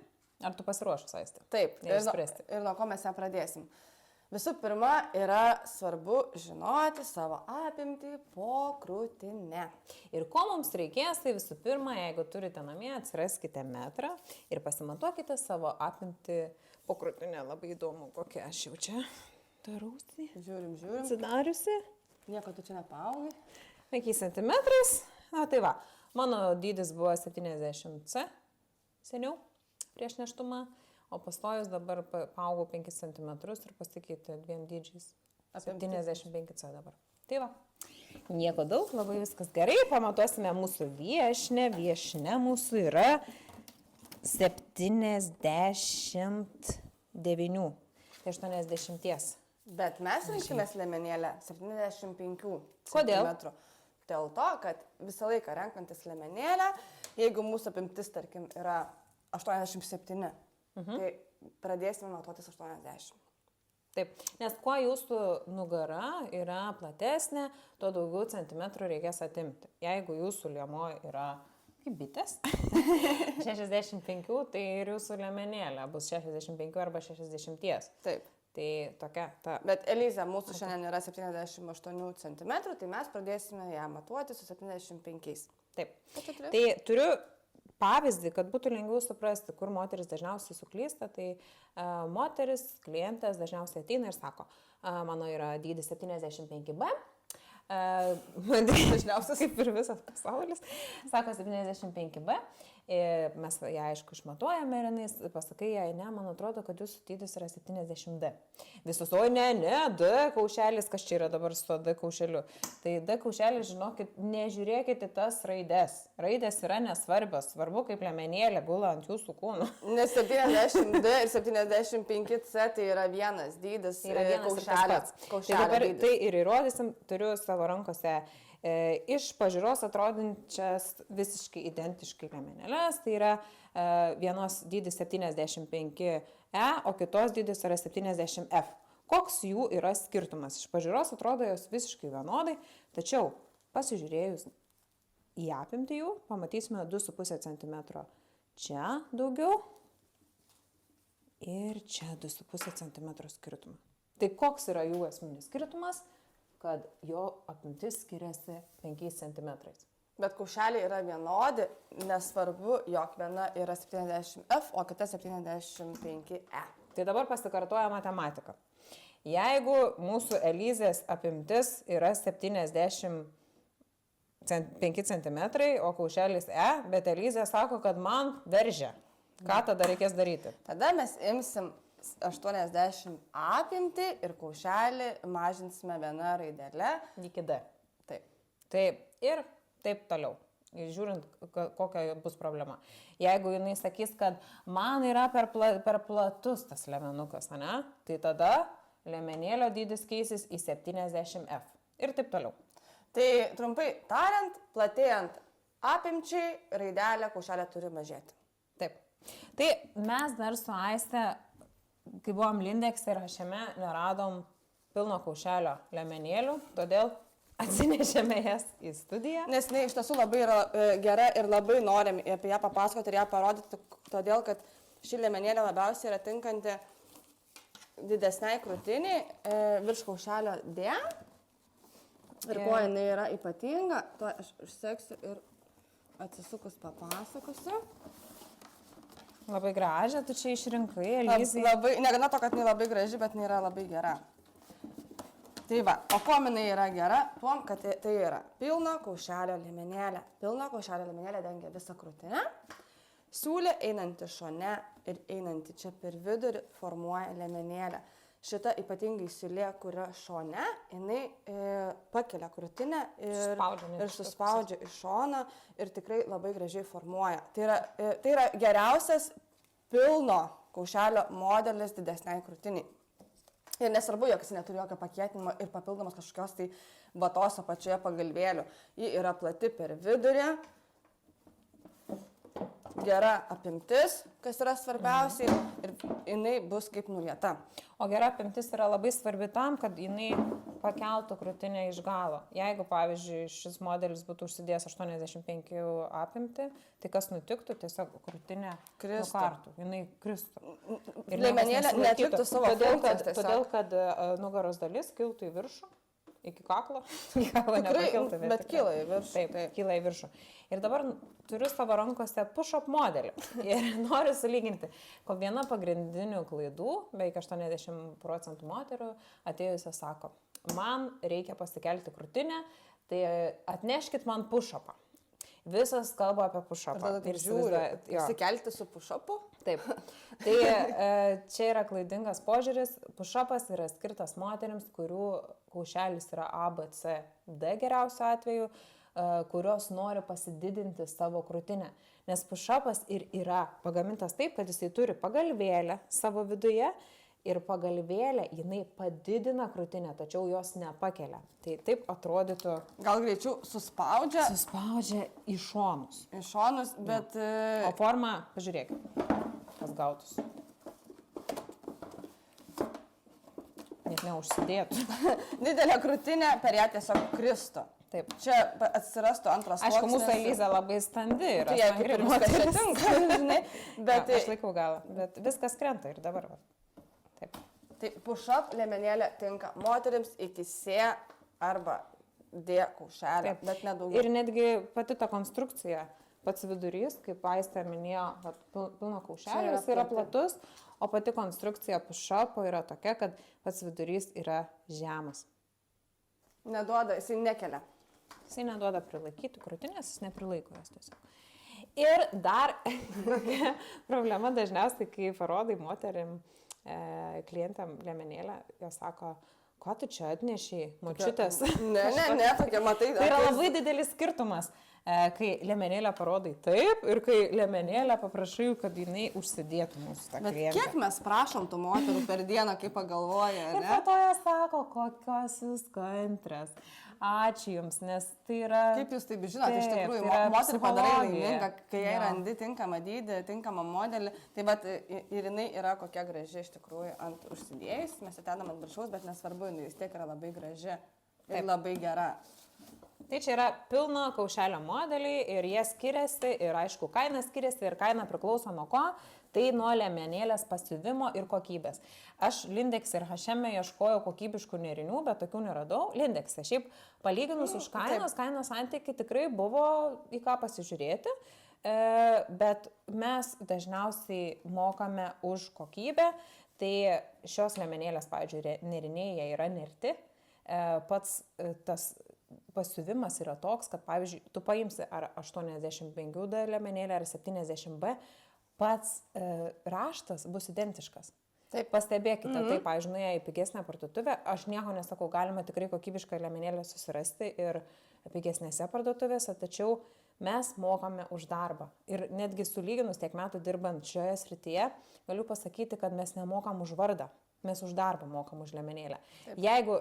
Ar tu pasiruošus, Aistė? Taip, ir nuo ko mes ją pradėsim. Visų pirma, yra svarbu žinoti savo apimtį po krūtinę. Ir ko mums reikės, tai visų pirma, jeigu turite namie, atsiraskite metrą ir pasimatuokite savo apimtį po krūtinę. Labai įdomu, kokia aš jau čia darausi. Žiūrim. Atsidariusi. Nieko tu čia nepaaugai. 5 centimetrais. Na tai va, mano dydis buvo 70 seniau prieš neštumą. O pastojus dabar paaugau 5 cm ir pasikeitė 2 dydžiais. 75 c dabar. Tai va. Nieko daug, labai viskas gerai. Pamatuosime mūsų viešinę. Viešinė mūsų yra 79. Tai 80. Bet mes rinkimės liemenėlę 75 Kodėl? cm. Dėl to, kad visą laiką renkantis liemenėlę, jeigu mūsų apimtis, tarkim, yra 87, tai pradėsime matuotis 80. Taip, nes kuo jūsų nugara yra platesnė, tuo daugiau centimetrų reikės atimti. Jeigu jūsų liemuo yra kaip bitės, 65, tai ir jūsų liemenėlė bus 65 arba 60. Taip. Tai tokia ta. Bet Eliza, mūsų šiandien yra 78 cm, tai mes pradėsime ją matuoti su 75. Taip. Tai turiu pavyzdį, kad būtų lengviau suprasti, kur moteris dažniausiai suklysta, tai moteris, klientės dažniausiai ateina ir sako, mano yra dydis 75B, dažniausiai kaip ir visas pasaulis, sako 75B, mes ją aišku išmatuojame ir jinai pasakai jai, ne, man atrodo, kad jūsų dydis yra 70D. Visus, oi ne, D kaušelis, kas čia yra dabar su D kaušeliu. Tai D kaušelis, žinokit, nežiūrėkite tas raides. Raidės yra nesvarbios, svarbu kaip liemenėlė gula ant jūsų kūnų. Nes 70D ir 75C tai yra vienas dydis, tai yra vienas kaušelio. Tai ir įrodysim, turiu savo rankose iš pažiūros atrodinčias visiškai identiškai liemenėlės, tai yra vienos dydis 75E, o kitos dydis yra 70F. Koks jų yra skirtumas? Iš pažiūros atrodo jos visiškai vienodai, tačiau pasižiūrėjus į apimtį jų, pamatysime 2,5 cm čia daugiau ir čia 2,5 cm skirtumą. Tai koks yra jų esminis skirtumas? Kad jo apimtis skiriasi 5 cm. Bet kaušeliai yra vienodi, nesvarbu, jog viena yra 70F, o kita 75E. Tai dabar pasikartoja matematika. Jeigu mūsų Elizės apimtis yra 75 cm, o kaušelis E, bet Elizė sako, kad man veržia. Ką tada reikės daryti? Tada mes imsim 80 apimtį ir kaušelį mažinsime vieną raidelę. Iki D. Taip. Taip ir taip toliau. Žiūrint, kokia bus problema. Jeigu jinai sakys, kad man yra per platus tas liemenukas, ne? Tai tada liemenėlio dydis keisis į 70F. Ir taip toliau. Tai trumpai tariant, platėjant apimčiai, raidelė kaušelė turi mažėti. Taip. Tai mes dar su Aiste, kai buvom Lindekse ir H&M, neradom pilno kaušelio liemenėlių, todėl atsinešėme jas į studiją. Nes jinai iš tiesų labai yra gera ir labai norim apie ją papasakoti ir ją parodyti, todėl kad ši liemenėlė labiausiai yra tinkanti didesniai krūtiniai, virš kaušelio D. Ir kuo jinai yra ypatinga, to aš užseksiu ir atsisukus papasakosiu. Labai gražią, tu čia išrinkai, Elizai. Negana to, kad jinai labai graži, bet jinai yra labai gera. Tai va, o kuo jinai yra gera? Tuom, kad tai yra pilno kaušelio liemenėlė. Pilno kaušelio liemenėlė dengia visą krūtinę. Siūlė einanti šone ir einanti čia per vidurį formuoja liemenėlę. Šita ypatingai siūlė, kurio šone, jinai pakelia krūtinę ir suspaudžia iš šono ir tikrai labai gražiai formuoja. Tai yra geriausias pilno kaušelio modelis didesniai krūtiniai. Ir nesvarbu, jog jis neturi jokio pakietinimo ir papildomos kažkokios tai vatos apačioje pagalvėlių. Ji yra plati per vidurį, gera apimtis, kas yra svarbiausiai, ir jinai bus kaip nulieta. O gera apimtis yra labai svarbi tam, kad jinai pakeltų krūtinę iš galo. Jeigu, pavyzdžiui, šis modelis būtų užsidėjęs 85 apimti, tai kas nutiktų, tiesiog krūtinė nukartų, jinai kristų. Ir liemenėlė neatliktų savo funkcijos tiesiog. Todėl, kad nugaros dalis kiltų į viršų, iki kaklo. Kaklo nepakiltų, bet kyla į viršų. Taip, kyla į viršų. Ir dabar turiu savo rankose push-up modelį. Ir noriu sulyginti, kad viena pagrindinių klaidų, beveik 80% moterų atėjusią sako, man reikia pasikelti krūtinę, tai atneškit man push-upą. Visas kalba apie push-upą. Ir žiūri, pasikelti su push-upu? Taip. Tai čia yra klaidingas požiūris. Push-upas yra skirtas moteriams, kurių kaušelis yra A, B, C, D geriausiu atveju, kurios nori pasididinti savo krūtinę. Nes push-upas ir yra pagamintas taip, kad jisai turi pagalvėlę savo viduje ir pagalvėlė jinai padidina krūtinę, tačiau jos nepakelia. Tai taip atrodytų. Gal greičiau suspaudžia? Suspaudžia į šonus. Į šonus, bet... O forma, pažiūrėkit, kas gautus. Net neužsidėtų. Didelė krūtinė per ją tiesiog kristų. Taip. Čia atsirastų antras sluoksnis. Aišku, mūsų Eliza labai standi yra. Tai jeigu ir viskas tinka, žinai. Bet aš laikau galą, bet viskas krenta ir dabar. Taip. Tai push-up liemenėlė tinka moterims iki C arba D kaušelio, bet nedaugiau. Ir netgi pati ta konstrukcija, pats vidurys, kaip Aistė minėjo, pilno kaušelio, jis yra platus, o pati konstrukcija push-upo yra tokia, kad pats vidurys yra žemas. Neduoda, jisai nekelia. Jisai neduoda prilaikyti krūtinės, jis neprilaiko jos tiesiog. Ir dar problema dažniausiai, kai parodai moterim, klientam liemenėlę, jos sako, ko tu čia atnešiai, močiutės? Ne, tokia, matai. Tai yra labai didelis skirtumas, kai liemenėlę parodai taip ir kai liemenėlę paprašai, kad jinai užsidėtų mūsų tą klientą. Bet kiek mes prašom tų moterų per dieną, kaip pagalvoja, ne? Ir po to jie sako, kokios jūs kantrios. Ačiū Jums, nes tai yra... Kaip Jūs taip žinote, iš tikrųjų, moterį padarai laimingą, kai jie randi tinkamą dydį, tinkamą modelį, tai bet ir jinai yra kokia graži iš tikrųjų ant užsidėjus, mes atėdam ant viršaus, bet nesvarbu, jinai vis tiek yra labai graži ir labai gera. Tai čia yra pilno kaušelio modeliai ir jie skiriasi ir aišku, kaina skiriasi ir kaina priklauso nuo ko, tai nuo liemenėlės pasiuvimo ir kokybės. Aš Lindex ir H&M ieškojau kokybiškų nėrinių, bet tokių neradau. Lindex, šiaip palyginus už kainos santykiai tikrai buvo į ką pasižiūrėti, bet mes dažniausiai mokame už kokybę, tai šios liemenėlės, pavyzdžiui, nėriniai jie yra nerti, pats tas pasiuvimas yra toks, kad, pavyzdžiui, tu paimsi ar 85D liemenėlę, ar 70B, pats raštas bus identiškas. Taip, pastebėkite, tai, pavyzdžiui, nuėję į pigesnę parduotuvę, aš nieko nesakau, galima tikrai kokybišką liemenėlę susirasti ir pigesnėse parduotuvėse, tačiau mes mokame už darbą. Ir netgi sulyginus tiek metų dirbant šioje srityje, galiu pasakyti, kad mes nemokam už vardą. Mes už darbą mokam už liemenėlę. Taip. Jeigu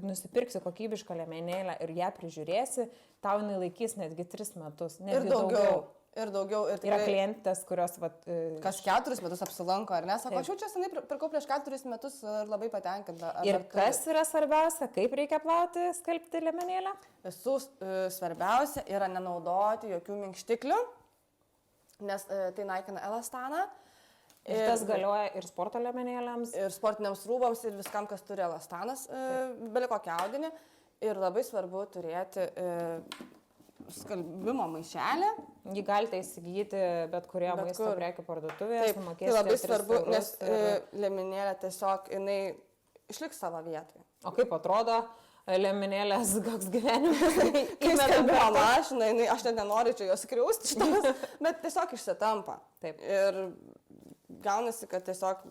nusipirksi kokybišką liemenėlę ir ją prižiūrėsi, tau jinai laikys netgi 3 metus. Ir daugiau. Ir daugiau. Ir yra klientės, kurios... Kas 4 metus apsilanko, ar ne? Sako, aš jau čia senai pirkau prieš 4 metus ir labai patenkinta. Ir kas yra svarbiausia, kaip reikia plauti, skalbti liemenėlę? Visų svarbiausia yra nenaudoti jokių minkštiklių, nes tai naikina elastaną. Ir tas galioja ir sporto liemenėlėms. Ir sportiniams rūbams, ir viskam, kas turi elastanas, beliko kokį audinį. Ir labai svarbu turėti skalbimo maišelį. Jį galite įsigyti bet kurioje maisto prekių parduotuvėje. Taip, tai labai svarbu, nes liemenėlė tiesiog, jinai išliks savo vietoje. O kaip atrodo liemenėlės, koks gyvenimas? Kai skalbimo mašina, aš net nenoriu čia jos skriausti šitas, bet tiesiog išsitampa. Taip. Ir gaunasi, kad tiesiog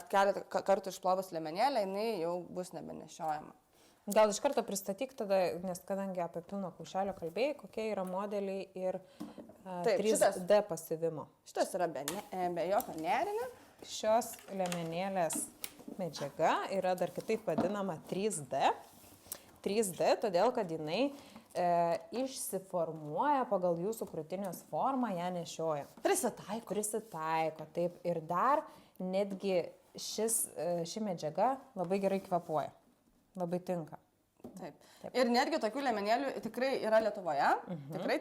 keletą kartų išplovus liemenėlę, jinai jau bus nebenešiojama. Gal iš karto pristatyk tada, nes kadangi apie pilno kaušelio kalbėjai, kokie yra modeliai ir 3D pasiuvimo. Šitas yra be jokio nerinio. Šios liemenėlės medžiaga yra dar kitaip vadinama 3D. 3D, todėl kad jinai išsiformuoja pagal jūsų krūtinės formą, ją nešioja. Prisitaiko, taip. Ir dar netgi ši medžiaga labai gerai kvepuoja. Labai tinka. Taip. Ir netgi tokių liemenėlių tikrai yra Lietuvoje.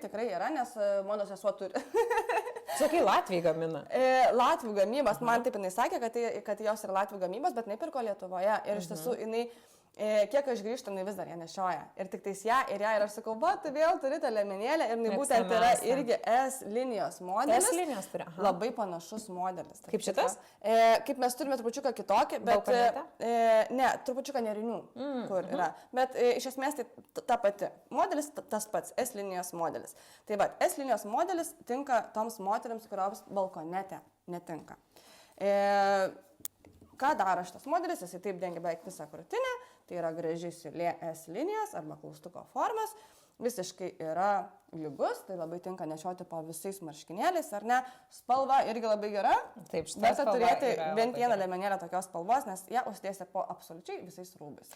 Tikrai yra, nes mano sesuo turi. Sakai, Latvijai gamina. Latvių gamybos. Man taip jinai sakė, kad jos yra Latvių gamybos, bet jinai pirko Lietuvoje. Ir iš tiesų jinai, kiek aš grįžtu, jinai vis dar ją nešioja. Ir tik tais ją ir ją. Ir aš sakau, va, tu vėl turi tą liemenėlę. Ir jinai būtent yra irgi S linijos modelis. S linijos turi. Labai panašus modelis. Kaip šitas? Kaip mes turime trupučiuką kitokį, bet ne, trupučiuką nerinių, kur yra. Bet iš esmės tai ta pati. Modelis tas pats, S linijos modelis. Tai va, S linijos modelis tinka toms moteriams, kurioms balkonete netinka. Ką daro šitas modelis? Jisai taip dengia beveik visą krūtinę. Tai yra graži siūlė S linijos arba klaustuko formos. Visiškai yra lygus, tai labai tinka nešioti po visais marškinėliais, ar ne? Spalva irgi labai gera. Taip, verta turėti bent vieną liemenėlę tokios spalvos, nes ją uždėsi po absoliučiai visais rūbais.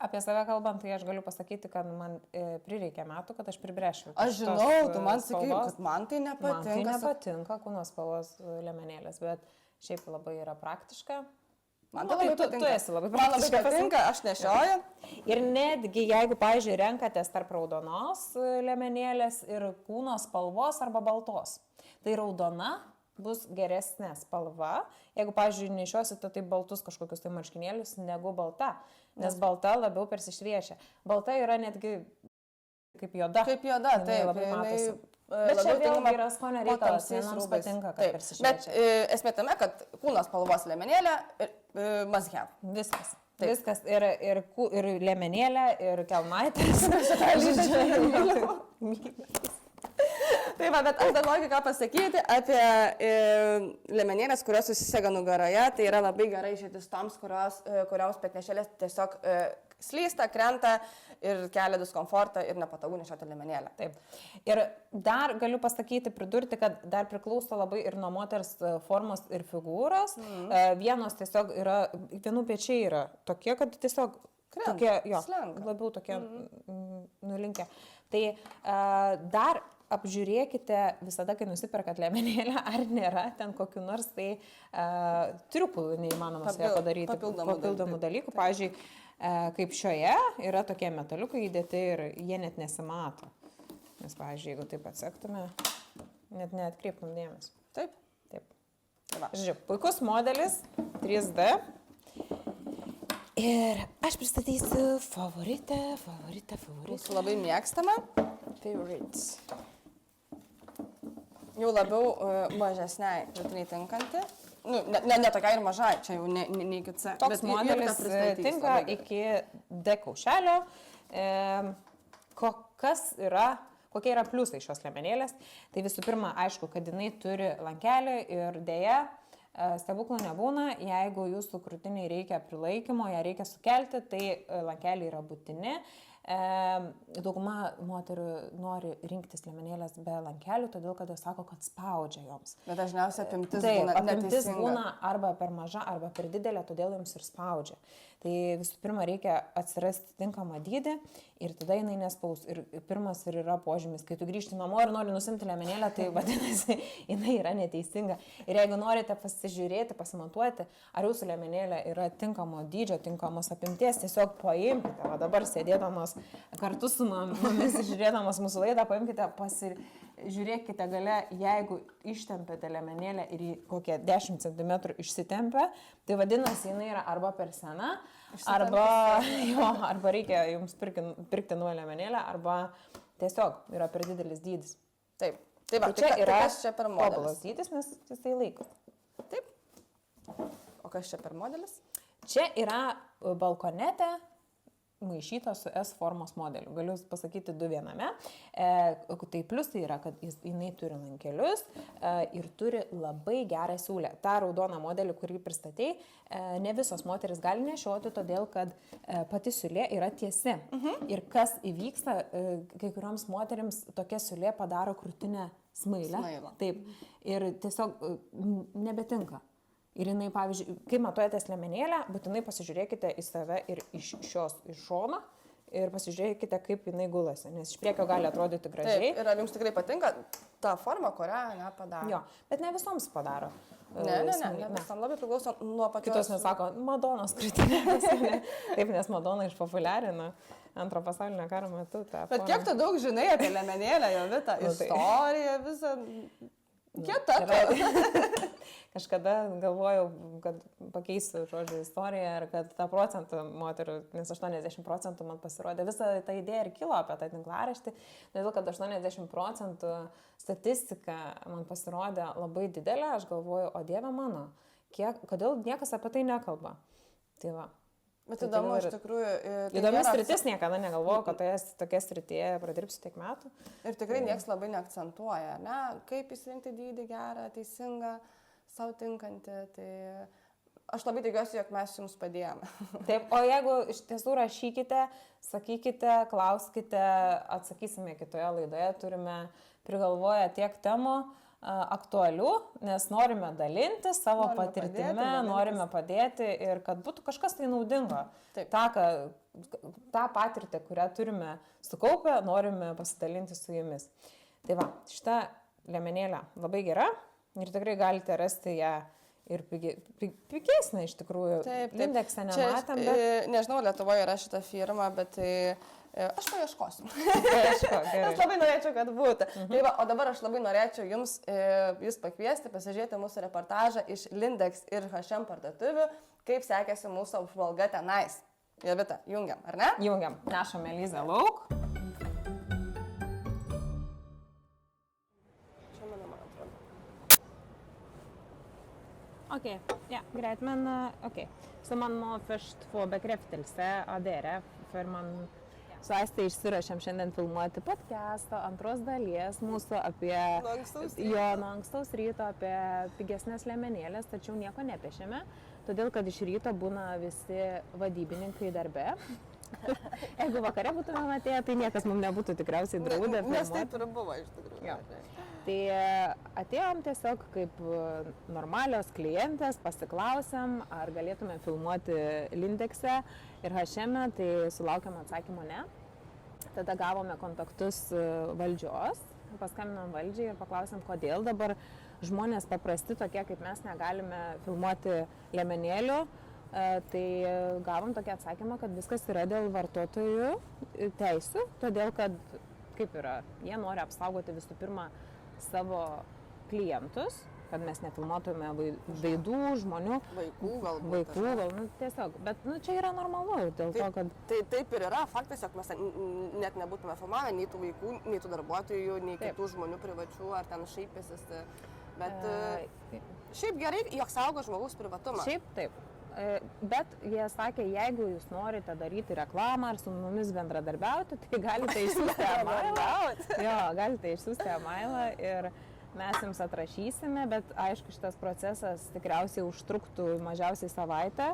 Apie save kalbant, tai aš galiu pasakyti, kad man prireikia metų, kad aš pribrėšiu. Aš žinau, tu man sakai, kad man tai nepatinka. Man tai nepatinka kūno spalvos liemenėlės, bet šiaip labai yra praktiška. Man tai labai patinka. Tu esi labai praktiška. Man labai patinka, aš nešioju. Ir netgi jeigu, pavyzdžiui, renkatės tarp raudonos liemenėlės ir kūno spalvos arba baltos, tai raudona bus geresnė spalva, jeigu, pavyzdžiui, nešiosite taip baltus kažkokius tai marškinėlius negu balta, nes balta labiau persišviečia. Balta yra netgi kaip juoda. Kaip juoda, taip. Labai matosi. Bet čia vėlgi yra skonio reikalas, vienams patinka, kad persišviečia. Bet esmė tame, kad kūno spalvos liemenėlė must have. Viskas. Taip. Viskas. Ir liemenėlė, ir kelnaitės. Tai va, bet aš dar noriu ką pasakyti apie liemenėlės, kurios susisega nugaroje. Tai yra labai gerai išeitis toms, kurioms petnešėlės tiesiog slysta, krenta ir kelia diskomfortą ir nepatogu nešioti liemenėlę. Taip. Ir dar galiu pasakyti, pridurti, kad dar priklauso labai ir nuo moters formos ir figūros. Vienos tiesiog yra, vienų pečiai yra tokie, kad tiesiog tokie, labiau tokie nulinkę. Tai dar apžiūrėkite visada, kai nusiperkat liemenėlę, ar nėra ten kokiu nors tai triukų neįmanoma su ją padaryti. Papildomų dalykų. Pavyzdžiui, kaip šioje yra tokie metaliukai įdėti ir jie net nesimato. Nes, pavyzdžiui, jeigu taip atsektume, net neatkreiptum dėmesio. Taip. Žiūrėk, puikus modelis, 3D. Ir aš pristatysiu favoritę. Mūsų labai mėgstama. Favorites. Jau labiau mažesniai krūtiniai tinkanti. Ne tokia ir mažai, čia jau ne iki C. Toks modelis tinka iki D kaušelio. Kokie yra pliusai šios liemenėlės? Tai visų pirma, aišku, kad jinai turi lankelį ir dėja stebuklų nebūna. Jeigu jūsų krūtiniai reikia prilaikymo, ją reikia sukelti, tai lankeliai yra būtini. Dauguma moterų nori rinktis liemenėlės be lankelių, todėl kad jos sako, kad spaudžia joms. Bet dažniausiai apimtis būna neteisinga. Apimtis būna arba per maža, arba per didelė, todėl joms ir spaudžia. Tai visų pirma reikia atsirasti tinkamą dydį ir tada jinai nespaus. Ir pirmas ir yra požymis, kai tu grįžti namo ir nori nusimti liemenėlę, tai vadinasi, jinai yra neteisinga. Ir jeigu norite pasižiūrėti, pasimontuoti, ar jūsų liemenėlė yra tinkamo dydžio, tinkamos apimties, tiesiog paimkite, o dabar sėdėdamos kartu su mumis žiūrėdamos mūsų laidą, paimkite žiūrėkite gale, jeigu ištempėte liemenėlę ir į kokią 10 cm išsitempia, tai vadinasi, jinai yra arba per sena, arba reikia jums pirkti naują liemenėlę, arba tiesiog yra per didelis dydis. Taip. Tai va, čia yra čia per modelis. Tobulas dydis, nes jisai laiko. Taip. O kas čia per modelis? Čia yra balkonetė maišyta su S formos modeliu. Galiu pasakyti 2 viename. Tai plius tai yra, kad jinai turi lankelius ir turi labai gerą siūlę. Ta raudona modelį, kurį pristatei, ne visos moteris gali nešioti, todėl kad pati siūlė yra tiesi. Ir kas įvyksta, kai kurioms moterims tokia siūlė padaro krūtinę smailę. Taip. Ir tiesiog nebetinka. Ir jinai, pavyzdžiui, kai matuojatės liemenėlę, būtinai pasižiūrėkite į save ir iš šono ir pasižiūrėkite, kaip jinai gulasi, nes iš priekio gali atrodyti gražiai. Taip, ir ar jums tikrai patinka ta forma, kurią padaro? Jo, bet ne visoms padaro. Ne, visam labai priklauso nuo pačios. Kitos nesako, Madonos krūtinės. Taip, nes Madona išpopuliarino Antro pasaulinio karo metu. Bet kiek tu daug žinai apie liemenėlę, Jovita, istoriją, visą... Kieta tu. Kažkada galvojau, kad pakeisiu žodžiu istoriją ir kad tą procentą moterų, nes 80% man pasirodė, visa ta idėja ir kilo apie tą tinklaraštį, todėl kad 80% statistika man pasirodė labai didelė, aš galvoju, o Dieve mano, kodėl niekas apie tai nekalba. Tai va. Bet įdomu, iš tikrųjų... Įdomi sritis, niekada negalvojau, kad tokia srityje pradirbsiu tiek metų. Ir tikrai niekas labai neakcentuoja, ne? Kaip įsirinkti dydį gerą, teisingą, savo tinkantį. Tai aš labai tikiuosi, jog mes jums padėjome. Taip, o jeigu iš tiesų rašykite, sakykite, klauskite, atsakysime kitoje laidoje, turime prigalvoję tiek temų aktualių, nes norime dalinti savo patirtimi, norime padėti ir kad būtų kažkas tai naudingo. Ta patirtį, kurią turime sukaupę, norime pasidalinti su jumis. Tai va, šita liemenėlė labai gera ir tikrai galite rasti ją ir pigesnė iš tikrųjų. Taip. Lindekse nematėm, bet... Nežinau, Lietuvoje yra šita firma, bet tai... Aš paieškosiu. Aš labai norėčiau, kad būtų. Tai va, o dabar aš labai norėčiau jūs pakviesti, pasižiūrėti mūsų reportažą iš Lindex ir H&M parduotuvių, kaip sekėsi mūsų apžvalga tenais. Jovita, jungiam, ar ne? Jungiam. Nešam Elizą lauk. Čia man atrodo. Okej, ja, greit, men okej. Så man må først få bekreftelse av dere, før man... Su Aiste išsirašėm šiandien filmuoti podcast'o antros dalies mūsų apie nuo ankstaus ryto apie pigesnės liemenėlės, tačiau nieko nepiešėme, todėl kad iš ryto būna visi vadybininkai darbe. Jeigu vakare būtume atėję, tai niekas mums nebūtų tikriausiai draudę filmuoti. Nes taip ir buvo iš tikrųjų. Jo. Tai atėjom tiesiog kaip normalios klientės, pasiklausėm, ar galėtume filmuoti Lindekse ir H&M, tai sulaukėm atsakymo ne. Tada gavome kontaktus valdžios, paskambinom valdžiai ir paklausėm, kodėl dabar žmonės paprasti tokie kaip mes negalime filmuoti liemenėlių. Tai gavom tokį atsakymą, kad viskas yra dėl vartotojų teisių, todėl kad kaip yra, jie nori apsaugoti visų pirma savo klientus, kad mes nefilmuotume veidų, žmonių, vaikų, tiesiog, bet čia yra normalu dėl to, kad... Tai taip ir yra, faktas, jog mes net nebūtume filmavę nei tų vaikų, nei tų darbuotojų, nei kitų žmonių privačių, ar ten šaipėsis, bet šiaip gerai, jog saugo žmogaus privatumą. Šiaip taip. Bet jie sakė, jeigu jūs norite daryti reklamą ar su mumis bendradarbiauti, tai galite išsiųsti e-mailą. Jo, galite išsiųsti e-mailą ir mes jums atrašysime, bet aišku, šitas procesas tikriausiai užtruktų mažiausiai savaitę,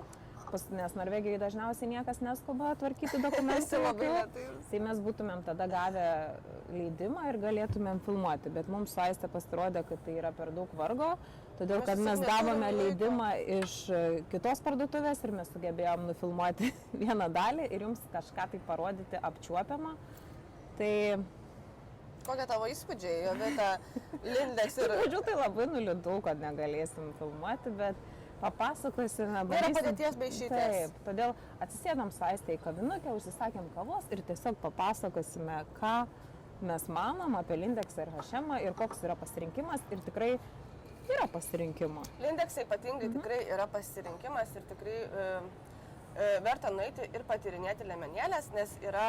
nes Norvegijoje dažniausiai niekas neskuba tvarkyti dokumentų. Tai mes būtumėm tada gavę leidimą ir galėtumėm filmuoti, bet mums su Aiste pasirodė, kad tai yra per daug vargo. Todėl, kad mes gavome leidimą iš kitos parduotuvės ir mes sugebėjom nufilmuoti vieną dalį ir jums kažką tai parodyti apčiuopiamą. Tai... Kokie tavo įspūdžiai, Jovita, Lindex ir... Iš pradžių tai labai nuliūdau, kad negalėsim filmuoti, bet papasakosime... Nėra padėties be išeities. Taip, todėl atsisėdom su Aiste į kavinukę, užsisakėm kavos ir tiesiog papasakosime, ką mes manom apie Lindexą ir H&M ir koks yra pasirinkimas ir tikrai yra pasirinkimo. Lindexai ypatingai tikrai yra pasirinkimas ir tikrai verta nueiti ir patyrinėti liemenėlės, nes yra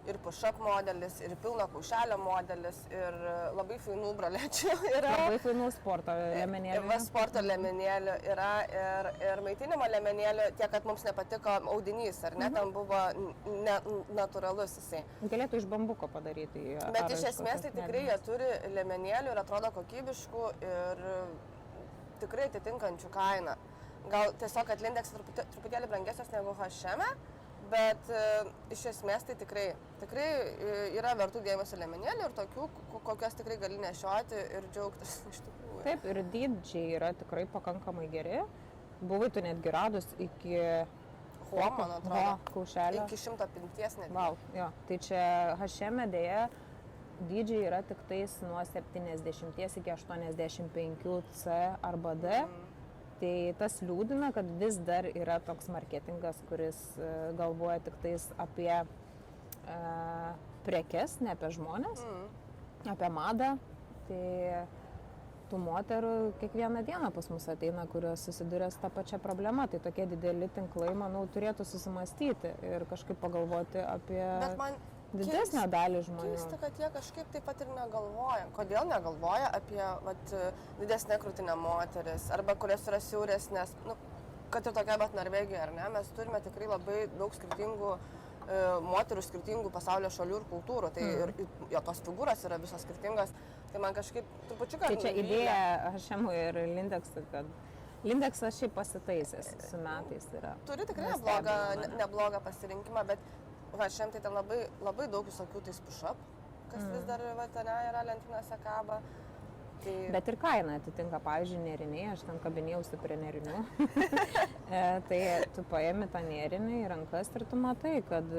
ir push-up modelis, ir pilno kaušelio modelis, ir labai fainų bralečių yra. Labai fainų sporto liemenėlių. Sporto liemenėlių yra ir maitinimo liemenėlių, tiek, kad mums nepatiko audinys, ar ne, tam buvo natūralus jisai. Galėtų iš bambuko padaryti. Bet iš esmės tai tikrai jie turi liemenėlių ir atrodo kokybiškų ir tikrai atitinkančių kainą. Gal tiesiog, kad Lindex truputėlį brangesnės negu H&M, bet iš esmės tai tikrai yra vertų dėmesio liemenėlių ir tokių, kokias tikrai gali nešioti ir džiaugtis iš tikrųjų. Taip, ir dydžiai yra tikrai pakankamai geri. Buvai tu netgi radus iki... Man atrodo, kaušelio. Iki 105 net. Wow, jo. Tai čia H&M dėja dydžiai yra tik tais nuo 70 iki 85 C arba D. Tai tas liūdina, kad vis dar yra toks marketingas, kuris galvoja tik tais apie prekes, ne apie žmonės, apie madą. Tai tų moterų kiekvieną dieną pas mus ateina, kurios susiduria su tą pačią problemą. Tai tokie dideli tinklai, manau, turėtų susimastyti ir kažkaip pagalvoti apie didesnę dalį žmonių. Keista, kad jie kažkaip taip pat ir negalvoja. Kodėl negalvoja apie didesnę krūtinę moteris, arba kurios yra siauresnės, kad ir tokia, bet Norvegijoje, ar ne, mes turime tikrai labai daug skirtingų moterų, skirtingų pasaulio šalių ir kultūrų, tai ir tos figūros yra visos skirtingos, tai man kažkaip trupučiuką... Tai čia idėja H&M ir Lindexui, kad Lindexas šiaip pasitaisęs su metais yra. Turi tikrai neblogą pasirinkimą, bet H&M tai ten labai daug visokių tais push-up, kas vis dar yra lentynose kaba. Tai... Bet ir kaina atitinka, pavyzdžiui, nėriniai, aš ten kabinėjausi prie nėrinių. Tai tu paėmi tą nėrinį į rankas ir tu matai, kad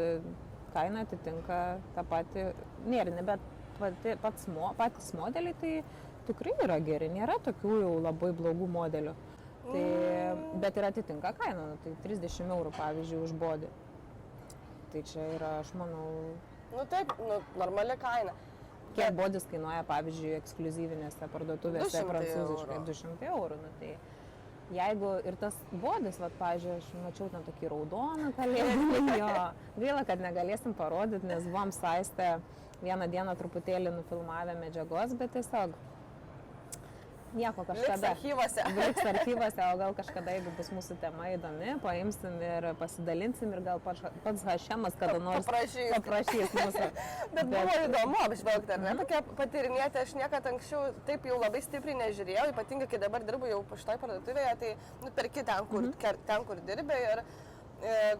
kaina atitinka tą patį nėrinį, bet patys modeliai tai tikrai yra geri, nėra tokių jau labai blogų modelių. Tai, bet ir atitinka kainą, tai 30 eurų, pavyzdžiui, už bodį. Tai čia yra, aš manau... Taip, normali kaina. Kiek bodis kainuoja, pavyzdžiui, ekskliuzyvinėse parduotuvėse prancūziškai? 200 eurų. Tai jeigu ir tas bodis, pavyzdžiui, aš mačiau ten tokį raudoną kalėdinį, jo. Gaila, kad negalėsim parodyti, nes buvom saistę vieną dieną truputėlį nufilmavę medžiagos, bet tiesiog nieko kažkada. Liks archyvose, o gal kažkada, jeigu bus mūsų tema įdomi, paimsim ir pasidalinsim ir gal pats H&M kada nors paprašys mūsų. Bet buvo įdomu apžvelgti, ar ne? Tokia patyrinėti, aš niekada anksčiau taip jau labai stipriai nežiūrėjau, ypatingai kai dabar dirbu jau šitoj parduotuvėje, tai perki ten, kur dirbi ir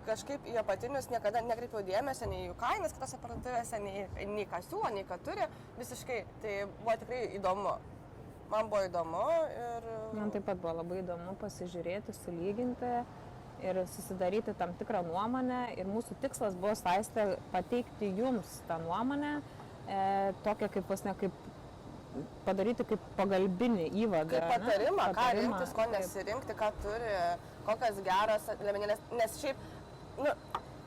kažkaip į apatinius niekada nekreipiau dėmesio, nei jų kainas kitose parduotuvėse, nei ką siūlo, nei ką turi, visiškai. Tai buvo tikrai įdomu. Man buvo įdomu ir... Man taip pat buvo labai įdomu pasižiūrėti, sulyginti ir susidaryti tam tikrą nuomonę. Ir mūsų tikslas buvo Saiste pateikti jums tą nuomonę, tokią kaip padaryti kaip pagalbinį įvadą. Kaip patarimą, ką rinktis, ko nesirinkti, ką turi, kokias geras liemenėlės. Nes šiaip,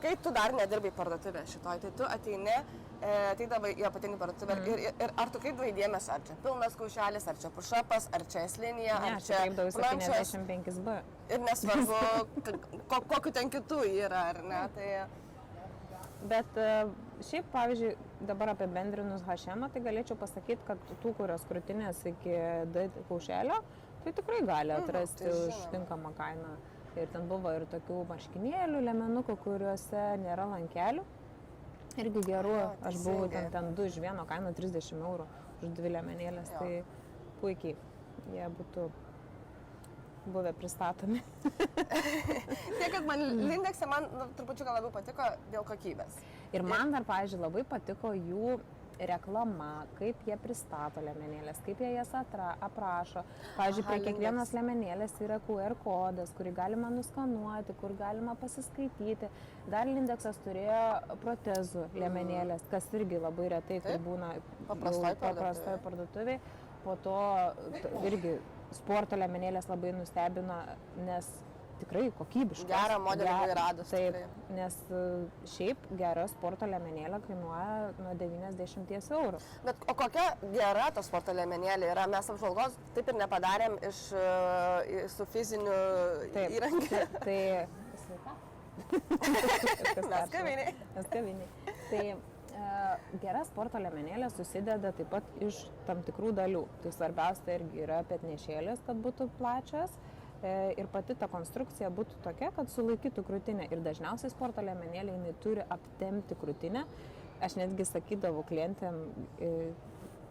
kai tu dar nedirbai parduotuvę šitoj, tai tu ateidavai į apatinį parduotuvę ir ar tu kreipdavai dėmesį, ar čia pilnas kaušelis, ar čia push-upas, ar čia S-linija, ar čia planšas. 75B. Ir nesvarbu, kokiu ten kitų yra, ar ne. Tai... Bet šiaip, pavyzdžiui, dabar apibendrinus H&M, tai galėčiau pasakyti, kad tų, kurios krūtinės iki D kaušelio, tai tikrai gali atrasti už tinkamą kainą. Ir ten buvo ir tokių marškinėlių, liemenukų, kuriuose nėra lankelių. Irgi gerų, aš buvau ten 2 iš 1 kaina 30 eurų už 2 liemenėlės, tai puikiai jie būtų buvę pristatomi. Tiek, kad man Lindexe trupučiuką labiau patiko dėl kokybės. Ir man dar, pavyzdžiui, labai patiko jų reklama, kaip jie pristato liemenėlės, kaip jie jas aprašo. Pavyzdžiui, prie kiekvienos liemenėlės yra QR kodas, kurį galima nuskanuoti, kur galima pasiskaityti. Dar Lindexas turėjo protezų liemenėlės, kas irgi labai retai, kai būna paprastoj parduotuvėj. Po to irgi sporto liemenėlės labai nustebino, nes tikrai kokybiškos. Gerą modelį buvai radus. Taip, tikrai. nes šiaip gera sporto liemenėlė kainuoja nuo 90 eurų. Bet o kokia gera to sporto liemenėlė yra? Mes apžvalgos taip ir nepadarėm su fiziniu įrankiu. Tai Mes kaviniai. Tai gera sporto liemenėlė susideda taip pat iš tam tikrų dalių. Tai svarbiausia irgi yra petnešėlės, kad būtų plačios ir pati ta konstrukcija būtų tokia, kad sulaikytų krūtinę. Ir dažniausiai sporto liemenėlė jinai turi aptempti krūtinę. Aš netgi sakydavau klientėm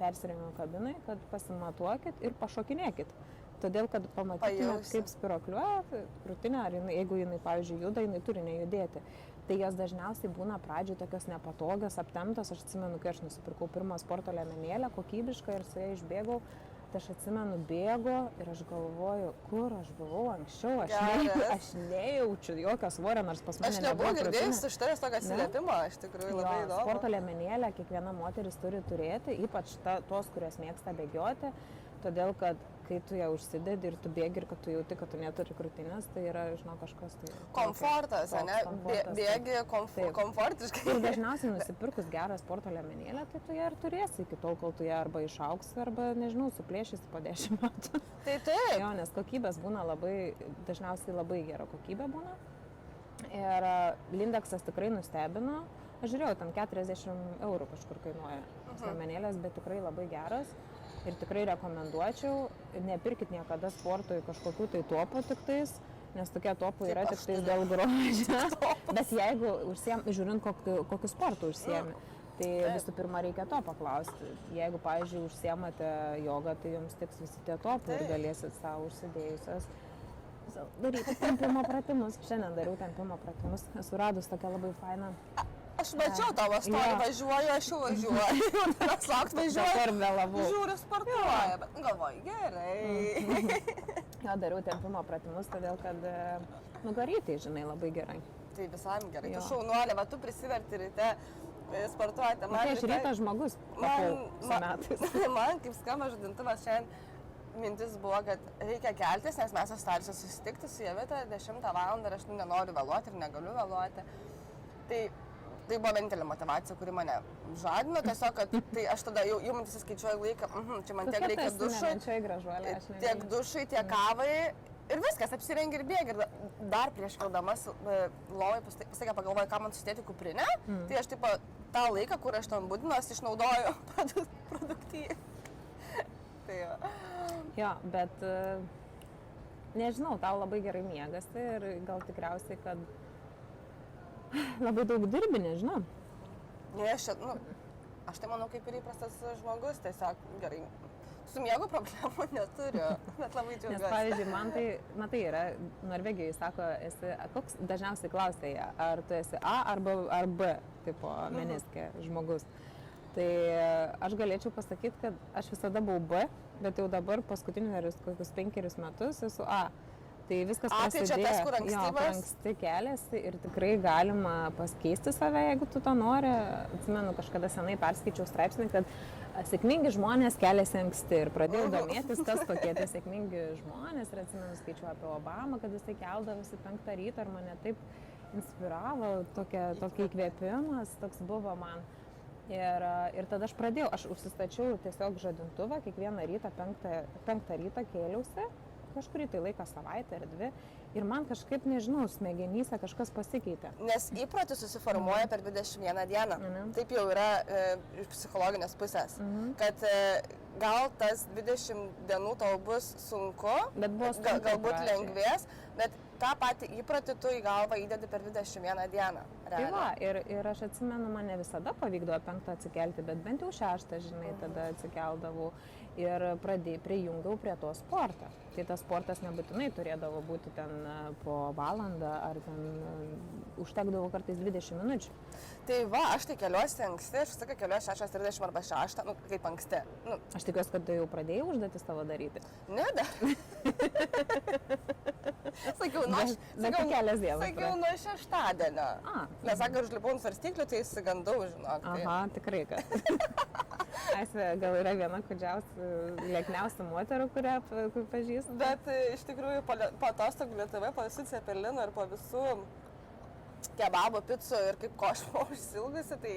persirengimo kabinai, kad pasimatuokit ir pašokinėkit. Todėl, kad pamatytumėt, kaip spirogliuoja krūtinė, ar jinai, jeigu jinai, pavyzdžiui, juda, jinai turi nejudėti. Tai jos dažniausiai būna pradžioj tokios nepatogios, aptemptos. Aš atsimenu, kai aš nusipirkau pirmą sporto liemenėlę, kokybišką ir su ja išbėgau, tai aš atsimenu, bėgo ir aš galvoju, kur aš buvau anksčiau, aš nejaučiu jokio svorio, nors pas mane nebuvo. Aš nebuvau girdėjus iš tavęs tokio atsiliepimo, iš tikrųjų labai įdomu. Sporto liemenėlę kiekviena moteris turi turėti, ypač tos, kurios mėgsta bėgioti, todėl kad kai tu ją užsidedi ir tu bėgi ir kad tu jauti, kad tu neturi krūtinės, tai yra, žinau, kažkas tai... Komfortas, ne? Bėgi komfortiškai. Ir dažniausiai nusipirkus gerą sporto liemenėlę, tai tu ją ir turėsi iki tol, kol tu ją arba išaugs, arba, nežinau, suplėšysi po 10 metų. Tai taip. Jo, nes kokybės būna dažniausiai labai gera kokybė būna. Ir Lindeksas tikrai nustebino. Aš žiūrėjau, tam 40 eurų kažkur kainuoja liemenėlės, bet tikrai labai geras. Ir tikrai rekomenduočiau, nepirkit niekada sportui kažkokių tai topų tiktais, nes tokie topų yra tiktais dėl grožio. Bet jeigu žiūrint, kokiu sportu užsiemi, tai visų pirma reikia to paklausti. Jeigu, pavyzdžiui, užsiemate jogą, tai jums tiks visi tie topai ir galėsit savo užsidėjusios daryti tempimo pratimus. Šiandien dariau tempimo pratimus, esu radus tokią labai fainą. Aš mačiau tavo storį, važiuoju, aš jau važiuoju, tas laukt važiuoju. Dabar vėlavau. Žiūriu, sportuoja, bet galvoju, gerai. Jo, dariau tempimo pratimus, todėl kad nugarytai, žinai, labai gerai. Tai visam gerai. Tu šaunuolė, va tu prisiverti ryte sportuoti. Tai aš ryto žmogus su metais. Man kaip skamba žadintuvas šiandien mintis buvo, kad reikia keltis, nes mes sustarsiu susitikti su Jovita 10 val. Ir aš nenoriu vėluoti ir negaliu vėluoti. Tai buvo vienintelė motyvacija, kuri mane žadino, tiesiog, kad tai aš tada jau mintis skaičiuoju laiką, čia man tiek reikia dušui, tiek dušui, tiek kavai ir viskas, apsirengi ir bėgi. Ir dar prieš keldamas lovai pasakė, pagalvoju, ką man susidėti kuprinę, tai aš taip tą laiką, kur aš tam būdinos, išnaudoju produktyviai. Tai jo, bet nežinau, tau labai gerai miegasi ir gal tikriausiai, kad labai daug dirbi, nežinau. Ne, aš tai manau kaip ir įprastas žmogus, tiesiog gerai. Su miego problemų neturiu, bet labai džiaugiuosi. Nes pavyzdžiui, man tai yra, Norvegijoje sako, koks dažniausiai klausia ją, ar tu esi A ar B tipo meniskė žmogus. Tai aš galėčiau pasakyti, kad aš visada buvau B, bet jau dabar paskutinius kokius 5 metus esu A. Tai viskas prasidėjo, tai čia tas, kur anksti keliasi ir tikrai galima pasikeisti save, jeigu tu to nori. Atsimenu, kažkada senai perskaičiau straipsnį, kad sėkmingi žmonės keliasi anksti ir pradėjau domėtis, kas tokie tie sėkmingi žmonės. Ir atsimenu, skaičiau apie Obamą, kad jisai keldavosi 5 ryto ir mane taip inspiravo, tokį įkvėpimas, toks buvo man. Ir tada aš užsistačiau tiesiog žadintuvą, kiekvieną rytą 5 ryto kėliausi. Kažkurį tai laiką savaitę ar 2 ir man kažkaip, nežinau, smegenyse kažkas pasikeitė. Nes įprotis susiformuoja per 21 dieną. Taip jau yra iš psichologinės pusės. Kad gal tas 20 dienų tau bus sunku, galbūt lengvės, bet tą patį įprotį tu į galvą įdedi per 21 dieną. Tai va, ir aš atsimenu, man ne visada pavykdavo 5 atsikelti, bet bent jau 6, žinai, tada atsikeldavau ir prijungiau prie to sportą. Tai tas sportas nebūtinai turėdavo būti ten po valandą ar ten užtekdavo kartais 20 minučių. Tai va, aš tai keliuosi anksti, aš visą keliuosi 6:30 arba 6, kaip anksti. Aš tikiuosi, kad tu jau pradėjai užduotis tavo daryti. Ne, dar. Sakiau, nuo šeštadienio. Nes sakau, užlipau ant svarstyklių, tai įsigandau, žinok. Aha, tikrai, kad. Aistė gal yra viena kudžiausių, liekniausių moterų, kurią pažįstu. Bet iš tikrųjų po atostogų Lietuvoje, po visų cepelinų ir po visų kebabo, picų ir kaip košmo užsilgusi, tai...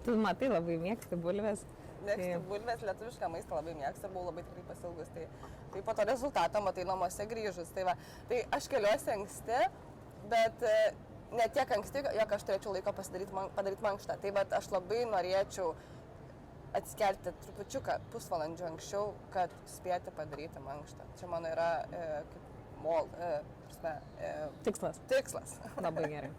Tu matai, labai mėgsti bulves. Mėgstu bulves, lietuvišką maistą labai mėgstu ir buvau labai tikrai pasilgus. Tai po to rezultato matai namuose grįžus. Tai aš keliuosi anksti, bet ne tiek anksti, jog aš turėčiau laiko padaryti mankštą. Tai bet aš labai norėčiau atsikelti trupučiuką pusvalandžio anksčiau, kad spėti padaryti mankštą. Čia mano yra tikslas. Labai gerai.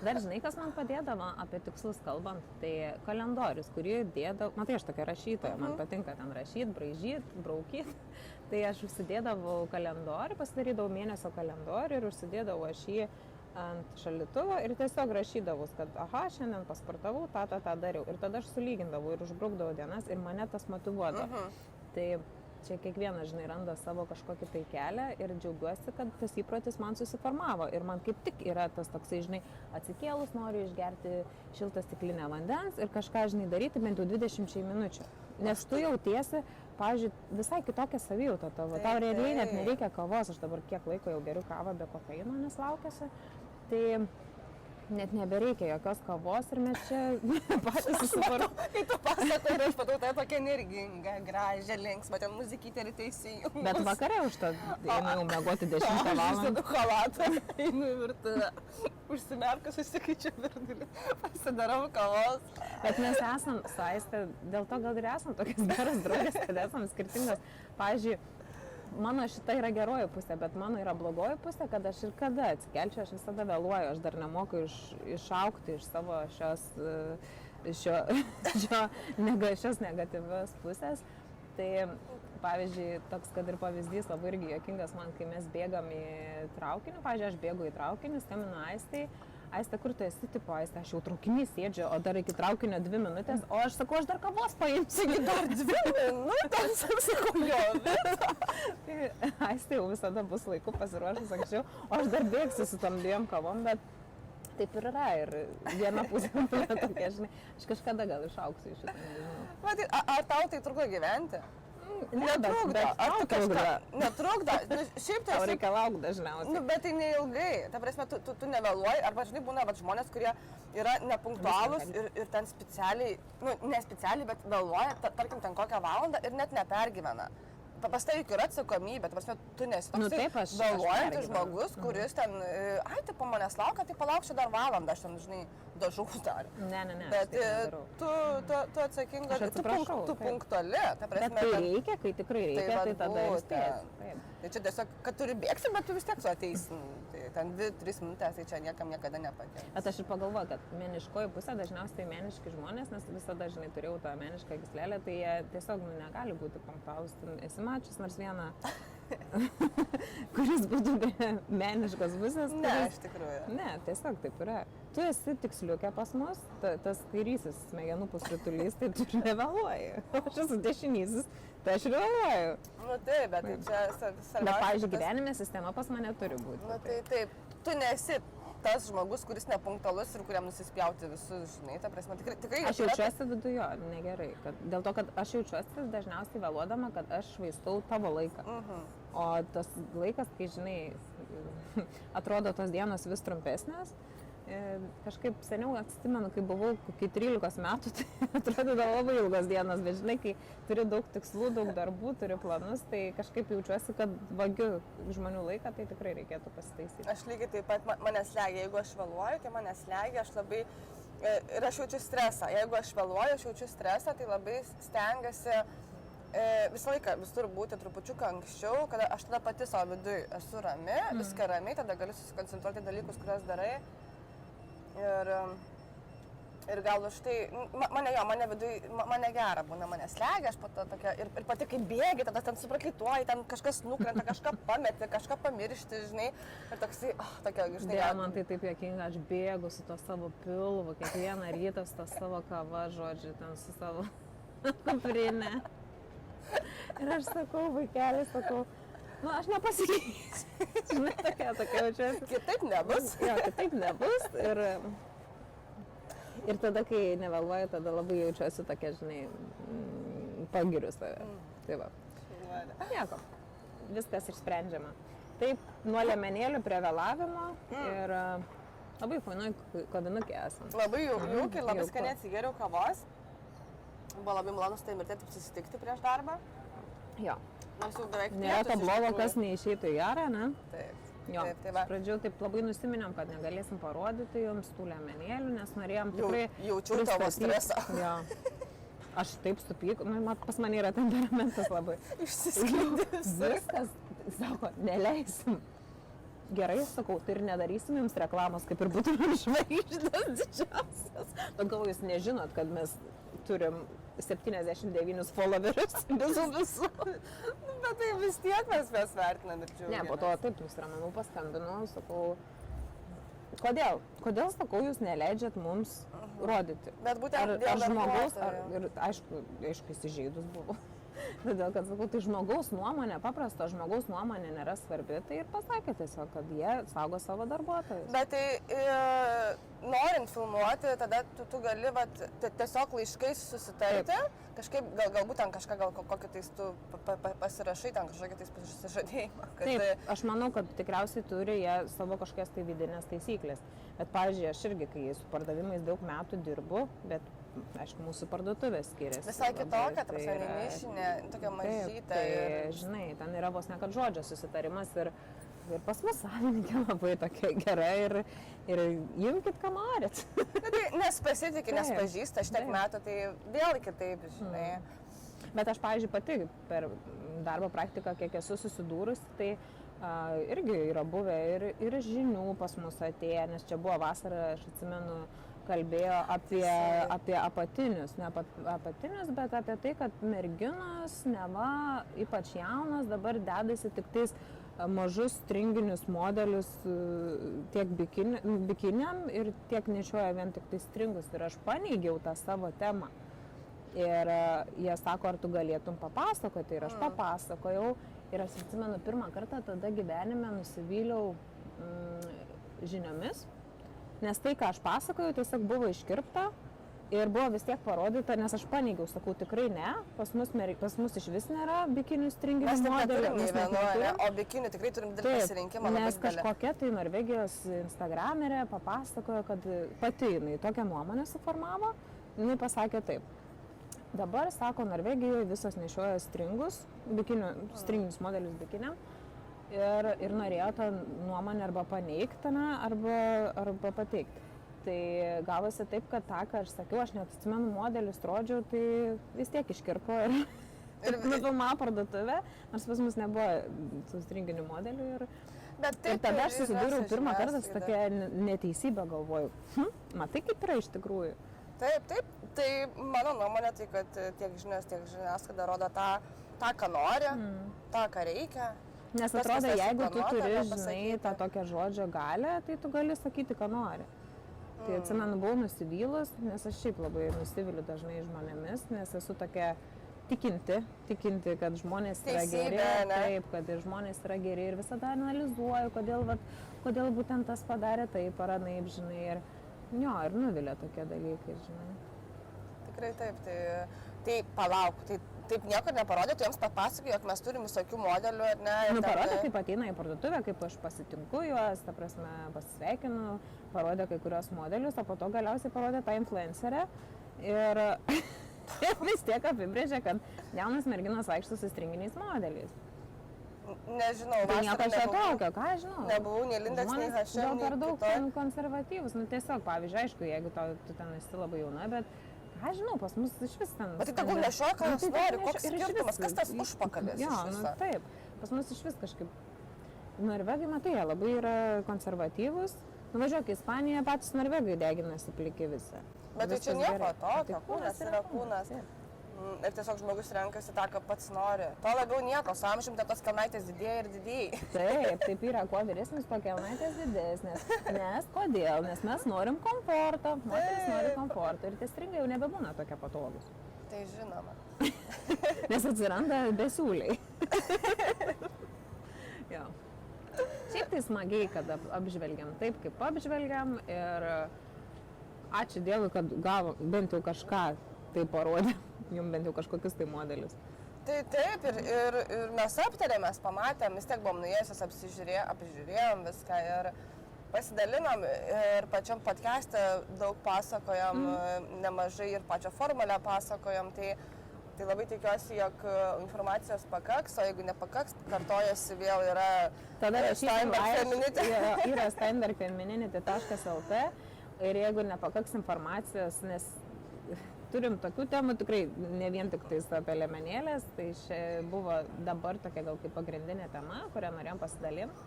Dar žinai, kas man padėdavo apie tikslus kalbant, tai kalendorius, kurį dėdavau, matai, aš tokia rašytoja, man patinka ten rašyti, braižyti, braukyti, tai aš užsidėdavau kalendorių, pasidarydavau mėnesio kalendorių ir užsidėdavau aš jį ant šaldytuvo ir tiesiog rašydavau, kad aha, šiandien pasportavau, tą dariau ir tada aš sulygindavau ir užbraukdavau dienas ir mane tas motyvuodavo. Tai čia kiekvienas, žinai, randa savo kažkokį tai kelią ir džiaugiuosi, kad tas įprotis man susiformavo. Ir man kaip tik yra tas toksai, žinai, atsikėlus noriu išgerti šiltą stiklinę vandens ir kažką, žinai, daryti bent jau 20 minučių. Nes tu jautiesi, pavyzdžiui, visai kitokia savijauta tavo. Tau realiai net nereikia kavos. Aš dabar kiek laiko jau geriu kavą be kofeino, nes laukiasi. Tai net nebereikia jokios kavos ir mes čia patys susiformuojame. Kai tu pasakoji, ir aš matau tai tokia energinga, gražią, linksmą, ten muzikytė ir teisėjų. Bet vakarė už to einu jau miegoti 10 valandą. Aš užsidu chalatą, einu į virtuvę, užsimerkus, užsikaičiu virdulį, pasidarau kavos. Bet mes esam saistę, dėl to gal ir esam tokias geras draugės, kad esam skirtingos. Pavyzdžiui, mano šita yra geroji pusė, bet mano yra blogoji pusė, kad aš ir kada atsikelčiau, aš visada vėluoju, aš dar nemoku išaugti iš savo šios negatyvios pusės. Tai pavyzdžiui, toks, kad ir pavyzdys labai irgi juokingas man, kai mes bėgam į traukinį, pavyzdžiui, aš bėgu į traukinį, skambinu Aistai. Aiste, kur tu esi, tipo, Aiste, aš jau traukinį sėdžiu, o dar iki traukinio 2 minutės, o aš sakau, aš dar kavos paimsiu. Dar 2 minutės, sakau, jo. Aiste jau visada bus laiku pasiruošus anksčiau, o aš dar bėgsiu su tom 2 kavom, bet taip ir yra. Ir viena pusė tokia, žinai, aš kažkada gal išauksiu iš šitą, nežinau. Matai, ar tau tai trukdo gyventi? Netrukdo. Ar tu kažką netrukdo? Šiaip tai... Tau reikia laukti dažniausiai. Bet tai neilgai. Ta prasme, tu nevėluoji, arba žinai, būna žmonės, kurie yra nepunktualūs ir ten specialiai, ne specialiai, bet vėluoja, tarkim, ten kokią valandą ir net nepergyvena. Paprastai juk yra atsakomybė, ta prasme, tu nesi toks vėluojantis žmogus, kuris ten, tipo manęs laukia, tai palauksiu dar valandą, aš ten, žinai, dažus dar. Ne. Bet tu atsakinga, tu punktuali, ta prasme. Bet kai reikia, kai tikrai reikia, tai tada ir spėsi. Tai čia tiesiog, kad turi bėgsi, bet tu vis tiek su ateisi. Tai ten 2-3 minutės, tai čia niekam niekada nepakės. Bet aš ir pagalvoju, kad meniškoji pusė dažniausiai meniški žmonės, nes visada, žinai, turėjau tą menišką gyslelę, tai jie tiesiog negali būti punktualūs. Esi mačius nors vieną, kuris būtų meniškos pusės? Ne, iš tikrųjų. Ne, tiesiog taip yra. Tu esi tiksliukė pas mus, tas kairysis smegenų pusrutulys, tai tu nevėluoji. Aš esu dešinysis, tai aš vėluoju. Taip, bet tai čia svarbiausia. Bet, pavyzdžiui, gyvenime sistema pas mane turi būti. Tai taip, tu nesi tas žmogus, kuris nepunktualus ir kuriam nusispjauti visus, žinai, ta prasme, tikrai... Aš jaučiuosi viduje, negerai, dėl to, kad aš jaučiuosi dažniausiai vėluodama, kad aš švaistau tavo laiką. O tas laikas, kai, žinai, atrodo tos dienos vis trumpesnės, kažkaip seniau atsimenu, kai buvau kokį 13 metų, tai atrodydavo labai ilgos dienos, bet žinai, kai turi daug tikslų, daug darbų, turi planus, tai kažkaip jaučiuosi, kad vagiu žmonių laiką, tai tikrai reikėtų pasitaisyti. Aš lygiai taip pat manęs slegia, jeigu aš vėluoju, tai manęs slegia, aš labai, ir aš jaučiu stresą, jeigu aš vėluoju, aš jaučiu stresą, tai labai stengiasi visą laiką, vis turi būti trupučiuką anksčiau, kad aš tada pati savo viduje esu rami, viską ramiai, tada galiu susikoncentruoti dalykus, kuriuos darai. Ir gal už tai, mane viduje, mane gera būna, mane slegia, aš pata tokia, ir pati kaip bėgi, tada ten suprakaituoji, ten kažkas nukrenta, kažką pameti, kažką pamiršti, žinai, ir toksai, tokia, žinai. Dėl man tai taip juokinga, aš bėgu su to savo pilvu, kiekvieną rytą su to savo kava, žodžiu, ten su savo kuprinė. Ir aš sakau, vaikeliai, sakau, aš nepasikeisiu. Žinai, tokia jaučiuosi. Kitaip nebus. Jo, kitaip nebus. Ir tada, kai nevėluoju, tada labai jaučiuosi tokia, žinai, pagiriu save. Tai va. Nieko. Viskas išsprendžiama. Taip, nuo liemenėlių prie vėlavimo ir labai fainai kavinukė esam. Labai jaukiai, labai skaniai atsigeriau kavos. Buvo labai malonu su tavimi ir taip susitikti prieš darbą. Jo. Nors jau beveik nėra to blogo, kas neišeitų į gerą, ne? Taip. Jo, taip, tai va. Pradžiau taip labai nusiminėm, kad negalėsim parodyti jums tų liemenėlių, nes norėjom tikrai... Jaučiu tavo stresą. Jo. Aš taip supyku, pas mane yra temperamentas labai. Išsisklydęs. Viskas, sako, neleisim. Gerai, sakau, tai ir nedarysim jums reklamos, kaip ir būtumėm žvaigždės didžiausias. Bet gal jūs nežinot, kad mes turim 79 followerius visų. Bet tai vis tiek mes vertinam ir džiaugiamės. Ne, po to taip nusiraminau, paskambinau, sakau, kodėl? Kodėl, sakau, jūs neleidžiat mums rodyti? Bet būtent ar žmogaus, ir aišku, įsižeidus buvo. Todėl, kad sakau, tai žmogaus nuomonė, paprasto žmogaus nuomonė nėra svarbi, tai ir pasakė tiesiog, kad jie saugo savo darbuotojus. Bet tai norint filmuoti, tada tu gali tiesiog laiškais susitarti, kažkaip, galbūt ten kažką, kokį tais tu pasirašai, ten kažkokį tais pasižadėjimą. Taip, aš manau, kad tikriausiai turi jie savo kažkokias tai vidinės taisyklės. Bet, pavyzdžiui, aš irgi, kai su pardavimais daug metų dirbu, bet, aišku, mūsų parduotuvės skiriasi. Visai kitokia, ta prasme, nemišinė, tokia mažytė. Tai, žinai, ten yra vos ne kad žodžio susitarimas ir pas mus savininkė labai tokia gera ir jumkit, ką norit. Nes pasitikė, nes pažįsta šitiek metų, tai vėl kitaip, žinai. Bet aš, pavyzdžiui, pati per darbo praktiką, kiek esu susidūrus, tai irgi yra buvę ir žinių pas mus atėję, nes čia buvo vasara, aš atsimenu, kalbėjo apie apatinius, ne apatinius, bet apie tai, kad merginos, neva, ypač jaunas, dabar dedasi tik tais mažus stringinius modelius tiek bikiniam ir tiek nešioja vien tik tai stringus. Ir aš paneigiau tą savo temą. Ir jie sako, ar tu galėtum papasakoti, ir aš papasakojau. Ir aš atsimenu, pirmą kartą tada gyvenime nusivyliau žiniomis, nes tai, ką aš pasakojau, tiesiog buvo iškirpta ir buvo vis tiek parodyta, nes aš paneigiau, sakau, tikrai ne, pas mus iš vis nėra bikinių stringinių modelių. Mes neturime, o bikinių tikrai turim didelį pasirinkimą. Nes kažkokia tai Norvegijos instagramerė papasakojo, kad pati jinai tokią nuomonę suformavo, jinai pasakė taip. Dabar, sako, Norvegijoje visos nešioja stringus, stringinius modelius bikiniam ir norėjo tą nuomonę arba paneigti, arba pateikti. Tai gavosi taip, kad tą, ką aš sakiau, aš net atsimenu modelius rodžiau, tai vis tiek iškirpo ir nufilmavo parduotuvę, nors pas mus nebuvo tų stringinių modelių. Ir tada aš susidūriau pirmą kartą su tokia neteisybė, galvoju, matai, kaip yra iš tikrųjų. Taip, tai mano nuomonė tai, kad tiek žinios, tiek žiniasklaida rodo tą, ką nori, tą, ką reikia. Nes atrodo, jeigu tu turi, žinai, tą tokią žodžio galę, tai tu gali sakyti, ką nori. Tai atsimenu, buvau nusivylus, nes aš šiaip labai nusiviliu dažnai žmonėmis, nes esu tokia tikinti, kad žmonės yra geri, taip, kad ir žmonės yra geri ir visada analizuoju, kodėl būtent tas padarė taip ar anaip, žinai. Ir nuvilia tokie dalykai, žinai. Tikrai taip, tai palauk, taip nieko neparodė, tu jiems papasakai, jog mes turim visokių modelių, ar ne? Parodė, kaip ateina į parduotuvę, kaip aš pasitinku juos, ta prasme, pasisveikinu, parodė kai kurios modelius, o po to galiausiai parodė tą influencerę ir vis tiek apibrėžė, kad jaunas merginos vaikšto su stringiniais modeliais. Nežinau, tai nieko aš tokio, ką aš žinau. Nebuvau nei Lindex, nei H&M. Gal per daug konservatyvus, tiesiog, pavyzdžiui, aišku, jeigu tu ten esi labai jauna, bet ką žinau, pas mus iš vis ten... Bet tai tegul nešioja, ką jis nori, koks skirtumas, kas tas užpakalis iš viso. Taip, pas mus iš vis kažkaip... Norvegai, matai, jie labai yra konservatyvus. Nuvažiuok į Ispaniją, patys norvegai deginasi pliki visą. Bet tai čia nieko tokio, kūnas yra kūnas. Ir tiesiog žmogus renkasi tą, ką pats nori. To labiau nieko, su amžium tos kelnaitės didėja ir didėja. Taip yra, kuo vyresnis, to kelnaitės didesnės. Nes kodėl? Nes mes norim komforto, moteris nori komforto ir tie stringai jau nebebūna tokie patogus. Tai žinoma. Nes atsiranda besiūliai. Jo. Šiaip tai smagiai, kad apžvelgiam taip, kaip apžvelgiam ir Ačiū Dievui, kad gavo bent jau kažką tai parodė, jums bent jau kažkokius tai modelius. Tai taip, ir mes aptarėm, mes pamatėm, vis tiek buvom nuėjusios, apžiūrėjom viską ir pasidalinom ir pačiam podcast'e daug pasakojom, nemažai ir pačią formulę pasakojom, tai labai tikiuosi, jog informacijos pakaks, o jeigu nepakaks, kartojasi vėl yra steinbergfemininity.lt ir jeigu nepakaks informacijos, nes turim tokių temų, tikrai ne vien tik tais apie liemenėlės, tai buvo dabar tokia gal kaip pagrindinė tema, kurią norėjom pasidalinti,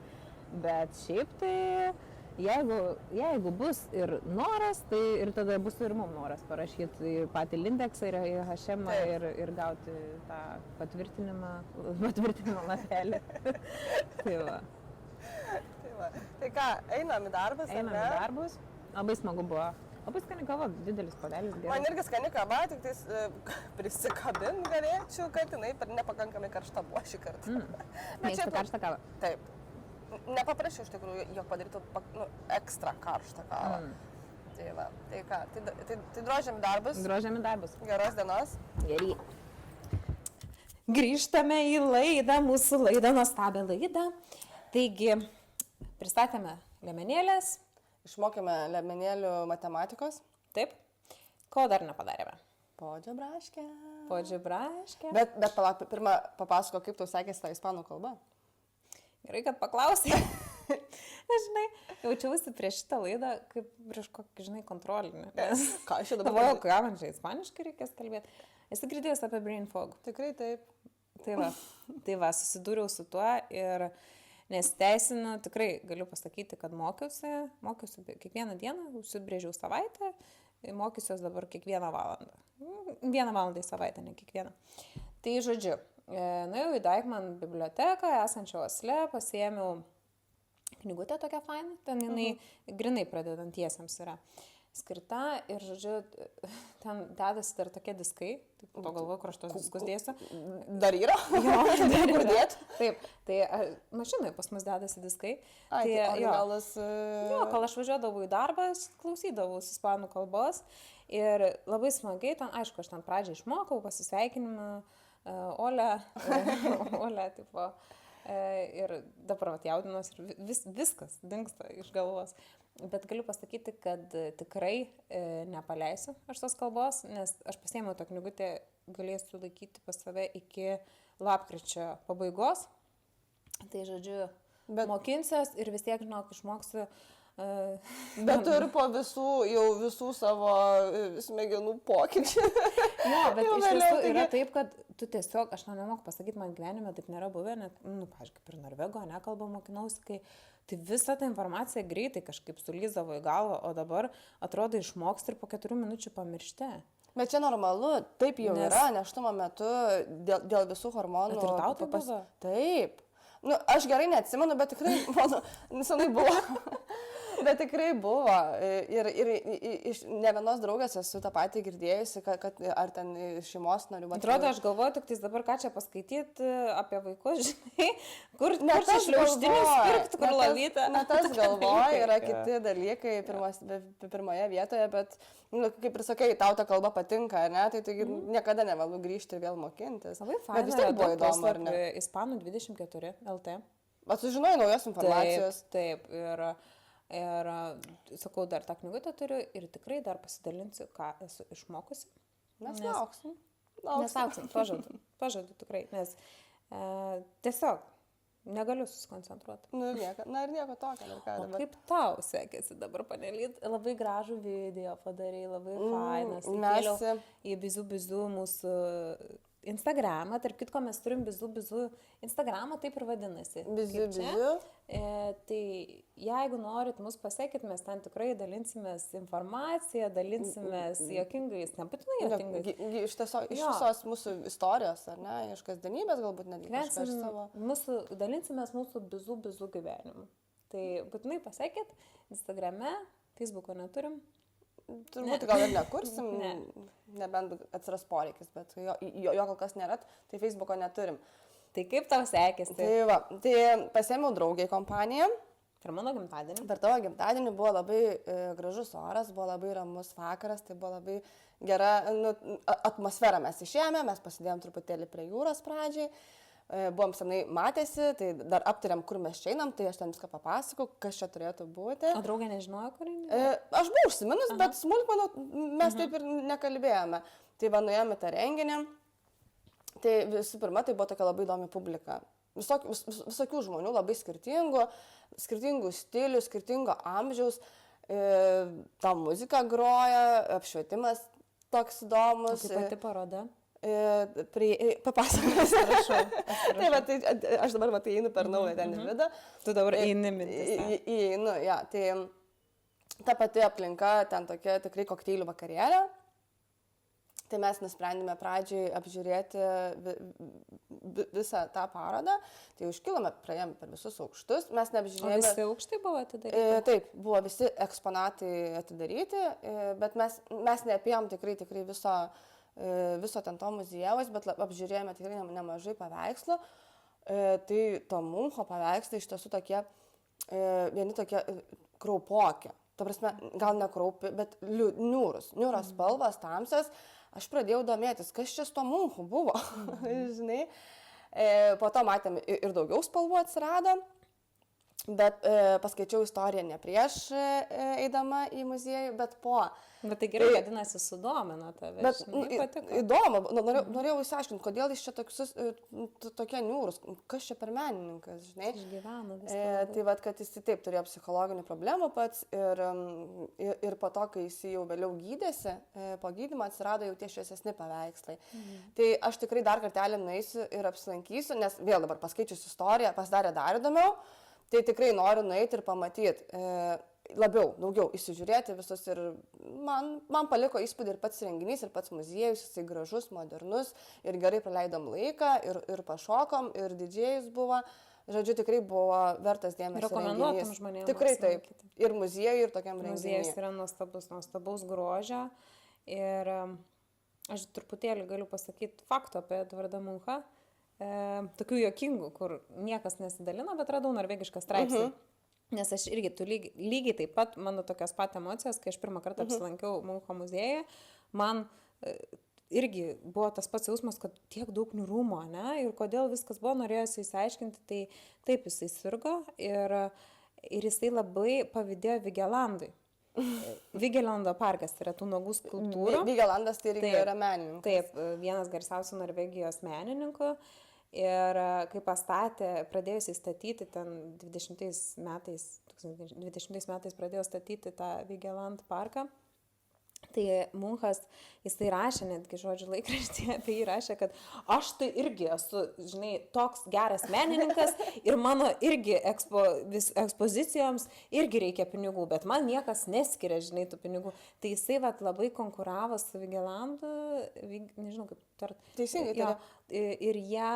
bet šiaip tai jeigu bus ir noras, tai ir tada bus ir mums noras parašyti į patį Lindeksą ir į HM ir gauti tą patvirtinimo lapelį. Tai va. Tai ką, einam į darbus, ar ne? Einam į darbus. Labai smagu buvo. Labai skani kava, didelis puodelis. Man irgi skani kava, tik tais prisikabint galėčiau, kad jinai nepakankamai karšta buvo šį kartą. Mėgstu karštą kavą? Taip. Nepaprašiau iš tikrųjų, jog padarytų ekstra karštą kavą. Tai va, tai ką, tai drožiam darbus. Drožiam į darbus. Geros dienos. Gerai. Grįžtame į laidą, mūsų laidą, nuostabią laidą. Taigi, pristatėme liemenėlės. Išmokėme liemenėlių matematikos. Taip. Ko dar nepadarėme? Podžio braškę. Bet palauk, pirmą papasako, kaip tau sekėsi ta ispanų kalba. Gerai, kad paklausai. Žinai, jaučiausi prieš šitą laidą kaip prieš kokį, žinai, kontrolinį. Ką aš jau dabar... Galvojau, ką man čia ispaniškai reikės kalbėti. Esi girdėjęs apie brain fog? Tikrai taip. Tai va, susidūriau su tuo ir nesiteisinu, tikrai galiu pasakyti, kad mokiausi kiekvieną dieną, užsibrėžiau savaitę, mokysiuos dabar kiekvieną valandą. Vieną valandą į savaitę, ne kiekvieną. Tai žodžiu, nuėjau į Deichmann biblioteką, esančią Osle, pasiėmiau knygutę tokią fainą, ten jinai grinai pradedantiesiems yra skirta ir, žodžiu, ten dedasi dar tokie diskai, tai po to galvoju, kur aš tos diskus dėsiu. Dar yra? Jo, dar kur dėt? Taip, tai mašinai pas mus dedasi diskai. Ai, tai originalas... Jo, kol aš važiuodavau į darbą, klausydavau ispanų kalbos ir labai smagiai, ten, aišku, aš ten pradžią išmokau, pasisveikinimą, Ole, tipo, ir dabar jaudinuos ir viskas dingsta iš galvos. Bet galiu pasakyti, kad tikrai nepaleisiu aš tos kalbos, nes aš pasiėmiau tą knygutę, galėsiu laikyti pas save iki lapkričio pabaigos. Tai, žodžiu, mokinsiuos ir vis tiek, žinok, išmoksiu. Bet ir po visų savo smegenų pokyčių. Jo, bet iš tiesų yra taip, kad tu tiesiog, aš nemoku pasakyti, man gyvenime taip nėra buvę, net, pavyzdžiui, kaip ir Norvego nekalbą mokinausi, kai tai visą tą informaciją greitai kažkaip sulyzdavo į galvą, o dabar atrodo išmoksti ir po 4 minučių pamiršti. Bet čia normalu, taip jau yra, nėštumo metu dėl visų hormonų. Bet ir tau tai buvo? Taip. Nu, aš gerai neatsimenu, bet tikrai, mano, senai buvo. Bet tikrai buvo. Ir ne vienos draugės esu tą patį girdėjusi, kad ar ten šeimos narių. Atrodo, aš galvoju, tik tais dabar ką čia paskaityti apie vaikus, žinai, kur šliaužtinius pirkti, kur lavytą. Ne tas galvoju, yra kiti dalykai pirmoje vietoje, bet, kaip ir sakai, tau ta kalba patinka, ne, tai niekada nevėlu grįžti ir vėl mokintis. Labai faina. Bet vis tiek buvo įdomu, ar ne? Ispanų 24 LT. Bet sužinojai naujos informacijos. Taip, ir sakau, dar tą knygutę turiu ir tikrai dar pasidalinsiu, ką esu išmokusi. Mes lauksim. Nesauksim, pažadu tikrai, nes tiesiog negaliu susikoncentruoti. Nu ir nieko tokio. O kaip tau sekėsi dabar panelyt? Labai gražų video padarei, labai fainas. Įkėliau į bizu mūsų Instagramą, tarp kitko mes turim bizu Instagramą, taip ir vadinasi. Bizu. Tai jeigu norit mus pasiekit, mes ten tikrai dalinsimės informaciją, dalinsimės juokingais, nebūtinai juokingais. Iš visos mūsų istorijos, ar ne, iš kasdienybės galbūt netgi kažkas savo. Dalinsimės mūsų bizu gyvenimu. Tai būtinai pasiekit Instagrame, Facebooko neturim. Turbūt gal ir nekursim, nebent atsiras poreikis, bet jo kol kas nėra, tai Facebooko neturim. Tai kaip tau sekėsi? Tai pasiėmiau draugiai kompaniją, Per mano gimtadienį. Per tavo gimtadienį buvo labai gražus oras, buvo labai ramus vakaras, tai buvo labai gera atmosfera. Mes išėjome, mes pasidėjom truputėlį prie jūros pradžiai, buvom senai matėsi, tai dar aptariam, kur mes čia einam, tai aš ten viską papasakau, kas čia turėtų būti. O draugė nežinojo, kur eini? Aš buvau užsiminus, bet smulkmenų mes taip ir nekalbėjome. Tai va, nuėjome tą renginį. Tai visų pirma, tai buvo tokia labai įdomi publika. Visokių žmonių, labai skirtingų stilių, skirtingo amžiaus. Ta muzika groja, apšvietimas toks įdomus. Kaip pati paroda? Papasakosiu, prašau. Tai va, tai aš dabar matai, einu per naują ten į vidų. Tu dabar eini mintis. Įeinu, ja. Tai ta pati aplinka, ten tokia tikrai kokteilių vakarėlė. Tai mes nusprendėme pradžiai apžiūrėti visą tą parodą. Tai užkilome, praėjome per visus aukštus. Mes neapžiūrėjome. O visi aukštai buvo atidaryti? Taip, buvo visi eksponatai atidaryti, bet mes neapėjom tikrai viso ten to muziejaus, bet apžiūrėjome tikrai nemažai paveikslų. Tai to Muncho paveikslai iš tiesų tokie, vieni tokie kraupokie. Ta prasme, gal ne kraupi, bet niūros spalvos, tamsios. Aš pradėjau domėtis, kas čia su to Munchu buvo, žinai. Po to matėm ir daugiau spalvų atsirado, bet paskaičiau istoriją ne prieš eidama į muziejų, bet po. Bet tai gerai, vadinasi, sudomino tave. Bet įdomu, norėjau įsiaiškinti, kodėl jis čia tokie niūrus, kas čia per menininkas, žinai. Išgyveno visą. Tai vad, kad jis taip turėjo psichologinių problemų pats ir po to, kai jis jau vėliau gydėsi, po gydymo atsirado jau tie šviesesni paveikslai. Tai aš tikrai dar kartelį nueisiu ir apsilankysiu, nes vėl dabar paskaičius istoriją, pasidarė dar įdomiau, tai tikrai noriu nueiti ir pamatyti. Daugiau įsižiūrėti visus ir man paliko įspūdį ir pats renginys, ir pats muziejus, jisai gražus, modernus ir gerai praleidom laiką ir pašokom, ir didžėjus buvo. Žodžiu, tikrai buvo vertas dėmesio renginys. Rekomenduotum žmonėms. Tikrai taip. Ir muziejui, ir tokiam renginiui. Muziejus yra nuostabaus grožio. Ir aš truputėlį galiu pasakyti faktų apie Edvardą Munchą. Tokių juokingų, kur niekas nesidalino, bet radau norvegišką straipsnį. Nes aš irgi, lygiai taip pat, mano tokios pat emocijos, kai aš pirmą kartą apsilankiau Muncho muziejuje, man irgi buvo tas pats jausmas, kad tiek daug niūrumo, ne? Ir kodėl viskas buvo, norėjosi įsiaiškinti, tai taip jisai sirgo ir jisai labai pavydėjo Vigelandui. Vigelando parkas, tai yra tų nuogų skulptūrų. Vigelandas tai irgi yra menininkas. Taip, vienas garsiausių Norvegijos menininkų. Ir kai pradėjusi statyti ten 20 metais pradėjo statyti tą Vigeland parką, tai Munchas, jisai rašė, netgi žodžių laikraštyje apie jį rašė, kad aš tai irgi esu, žinai, toks geras menininkas ir mano irgi ekspozicijoms irgi reikia pinigų, bet man niekas neskiria, žinai, tų pinigų. Tai jisai labai konkuravo su Vigelandu, nežinau kaip tart. Teisingai, jo, ir jie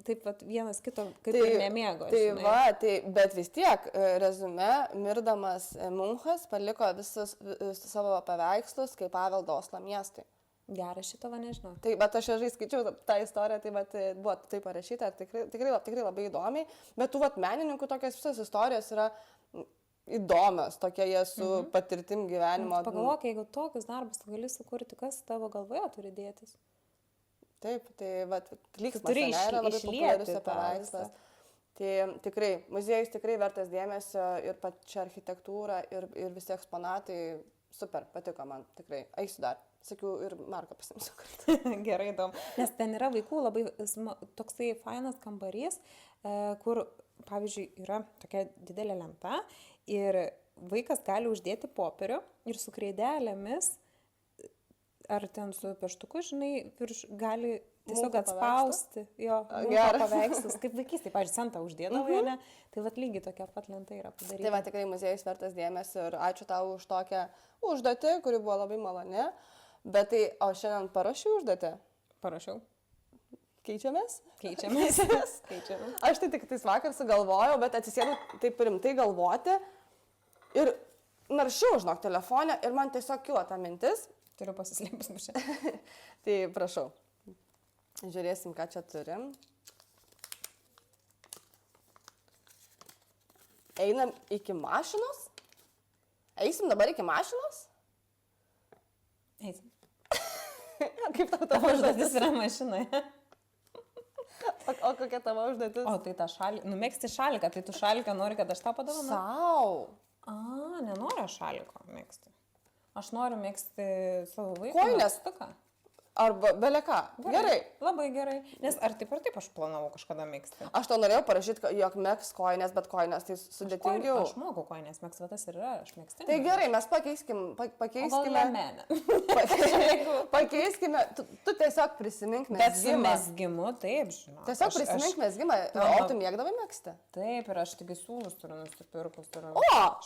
taip vienas kito kaip ir nemėgo. Bet vis tiek, rezume, mirdamas Munchas paliko visus savo paveikslus kaip paveldo Oslo miestui. Geras šito nežinau. Tai, bet aš žai skaičiau tą istoriją, tai buvo taip parašyta, tikrai labai įdomiai, bet tų menininkų tokios visos istorijos yra įdomios, tokie jie su patirtim gyvenimo. Pagalvok, jeigu tokius darbus gali sukurti, kas tavo galvoje turi dėtis? Taip, tai Klyksmas yra labai populiarus paveikslas. Tai tikrai, muziejus tikrai vertas dėmesio ir pačia architektūra ir visi eksponatai super, patiko man, tikrai. Eisiu dar, sakiau, ir Marką pasimsiu kartą. Gerai, įdomu. Nes ten yra vaikų labai toksai fainas kambarys, kur, pavyzdžiui, yra tokia didelė lenta ir vaikas gali uždėti popierių ir su kreidelėmis ar ten su pieštuku, žinai, virš gali tiesiog atspausti jo paveikslus. Kaip vaikystėje, pavyzdžiui, centą uždėdavo, ne? Tai lygiai tokia pat lenta yra padaryta. Tai tikrai muziejus vertas dėmesio ir ačiū tau už tokią užduotį, kuri buvo labai maloni. Bet tai, o šiandien parašiau užduotį? Parašiau. Keičiamės? Keičiamės. Aš tai tik tais vakar sugalvojau, bet atsisėdau taip rimtai galvoti ir naršiau, žinok, telefonę ir man tiesiog kilo ta mintis. Turiu pasislėpus mušę. Tai prašau. Žiūrėsim, ką čia turim. Einam iki mašinos? Eisim dabar iki mašinos? Eisim. Kaip tau Tavo užduotis yra mašinoje. O kokia tavo užduotis? O tai tą šalį, numėgsti šaliką, tai tu šaliką nori, kad aš tą padovanu? Sau. Nenoriu aš šaliko mėgsti. Aš noriu mėgsti savo vaiką. Kojines? Megztuką. Arba beleka. Gerai. Labai gerai. Nes ar taip aš planavau kažkada mėgsti. Aš tau norėjau parašyti, jog mėgs kojines, bet kojines tai sudėtingiau. Aš moku kojines, mėgsti, va tas ir yra, aš mėgsti. Tai gerai, mes pakeiskime. Pakeiskime. Tu tiesiog prisimink mezgimą. Bet su mezgimu, taip, žinau. Tiesiog prisimink mezgimą. O tu mėgdavai mėgsti? Taip, ir aš tik siūlus turiu nusipirkus.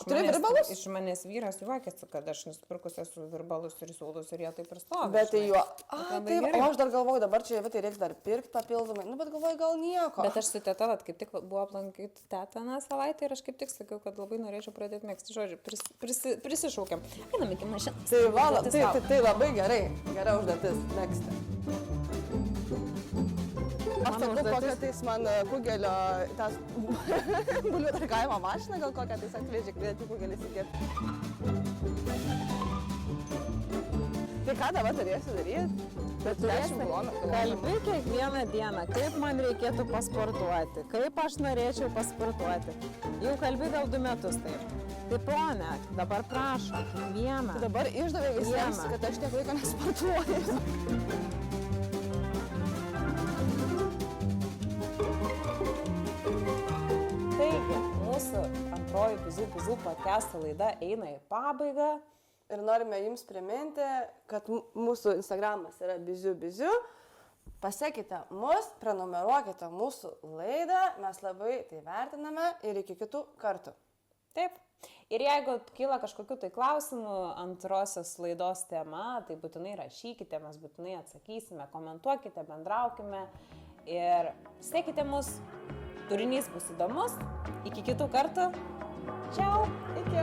Turi virbalus? Iš manęs vyras juokėsi, kad aš nusipirkus esu virbalus ir siūlus ir jie taip ir stovi. Bet tai jo. Taip, o aš dar galvoju, dabar čia tai reiks dar pirkti papildomai. Bet galvoju, gal nieko. Bet aš su teta, kaip tik buvo aplankyti tetą tą savaitę ir aš kaip tik sakiau, kad labai norėčiau pradėti mėgsti. Žodžiu, prisišaukiam. Einam iki mašinos. Tai labai gerai. Gera užduotis. Mėgsti. Aš sakau, kokią tais man kugelio, tas bulvių tarkavimo mašiną, gal kokią tais atvežė, kvieti kugelį įsikėti. Tai ką dabar turėsiu daryti? Bet 10 km. Kalbi kiekvieną dieną, kaip man reikėtų pasportuoti, kaip aš norėčiau pasportuoti. Jau kalbi gal 2 metus taip. Tai ponė, dabar prašom, vieną. Tai dabar išdavė visiems, kad aš tiek laiko nesportuoju. Taigi, mūsų antroji Bizu podcast'o laida eina į pabaigą. Ir norime jums priminti, kad mūsų Instagramas yra biziu. Pasekite mus, prenumeruokite mūsų laidą, mes labai tai vertiname ir iki kitų kartų. Taip. Ir jeigu kyla kažkokių tai klausimų antrosios laidos tema, tai būtinai rašykite, mes būtinai atsakysime, komentuokite, bendraukime ir sekite mus. Turinys bus įdomus. Iki kitų kartų. Čiau. Iki.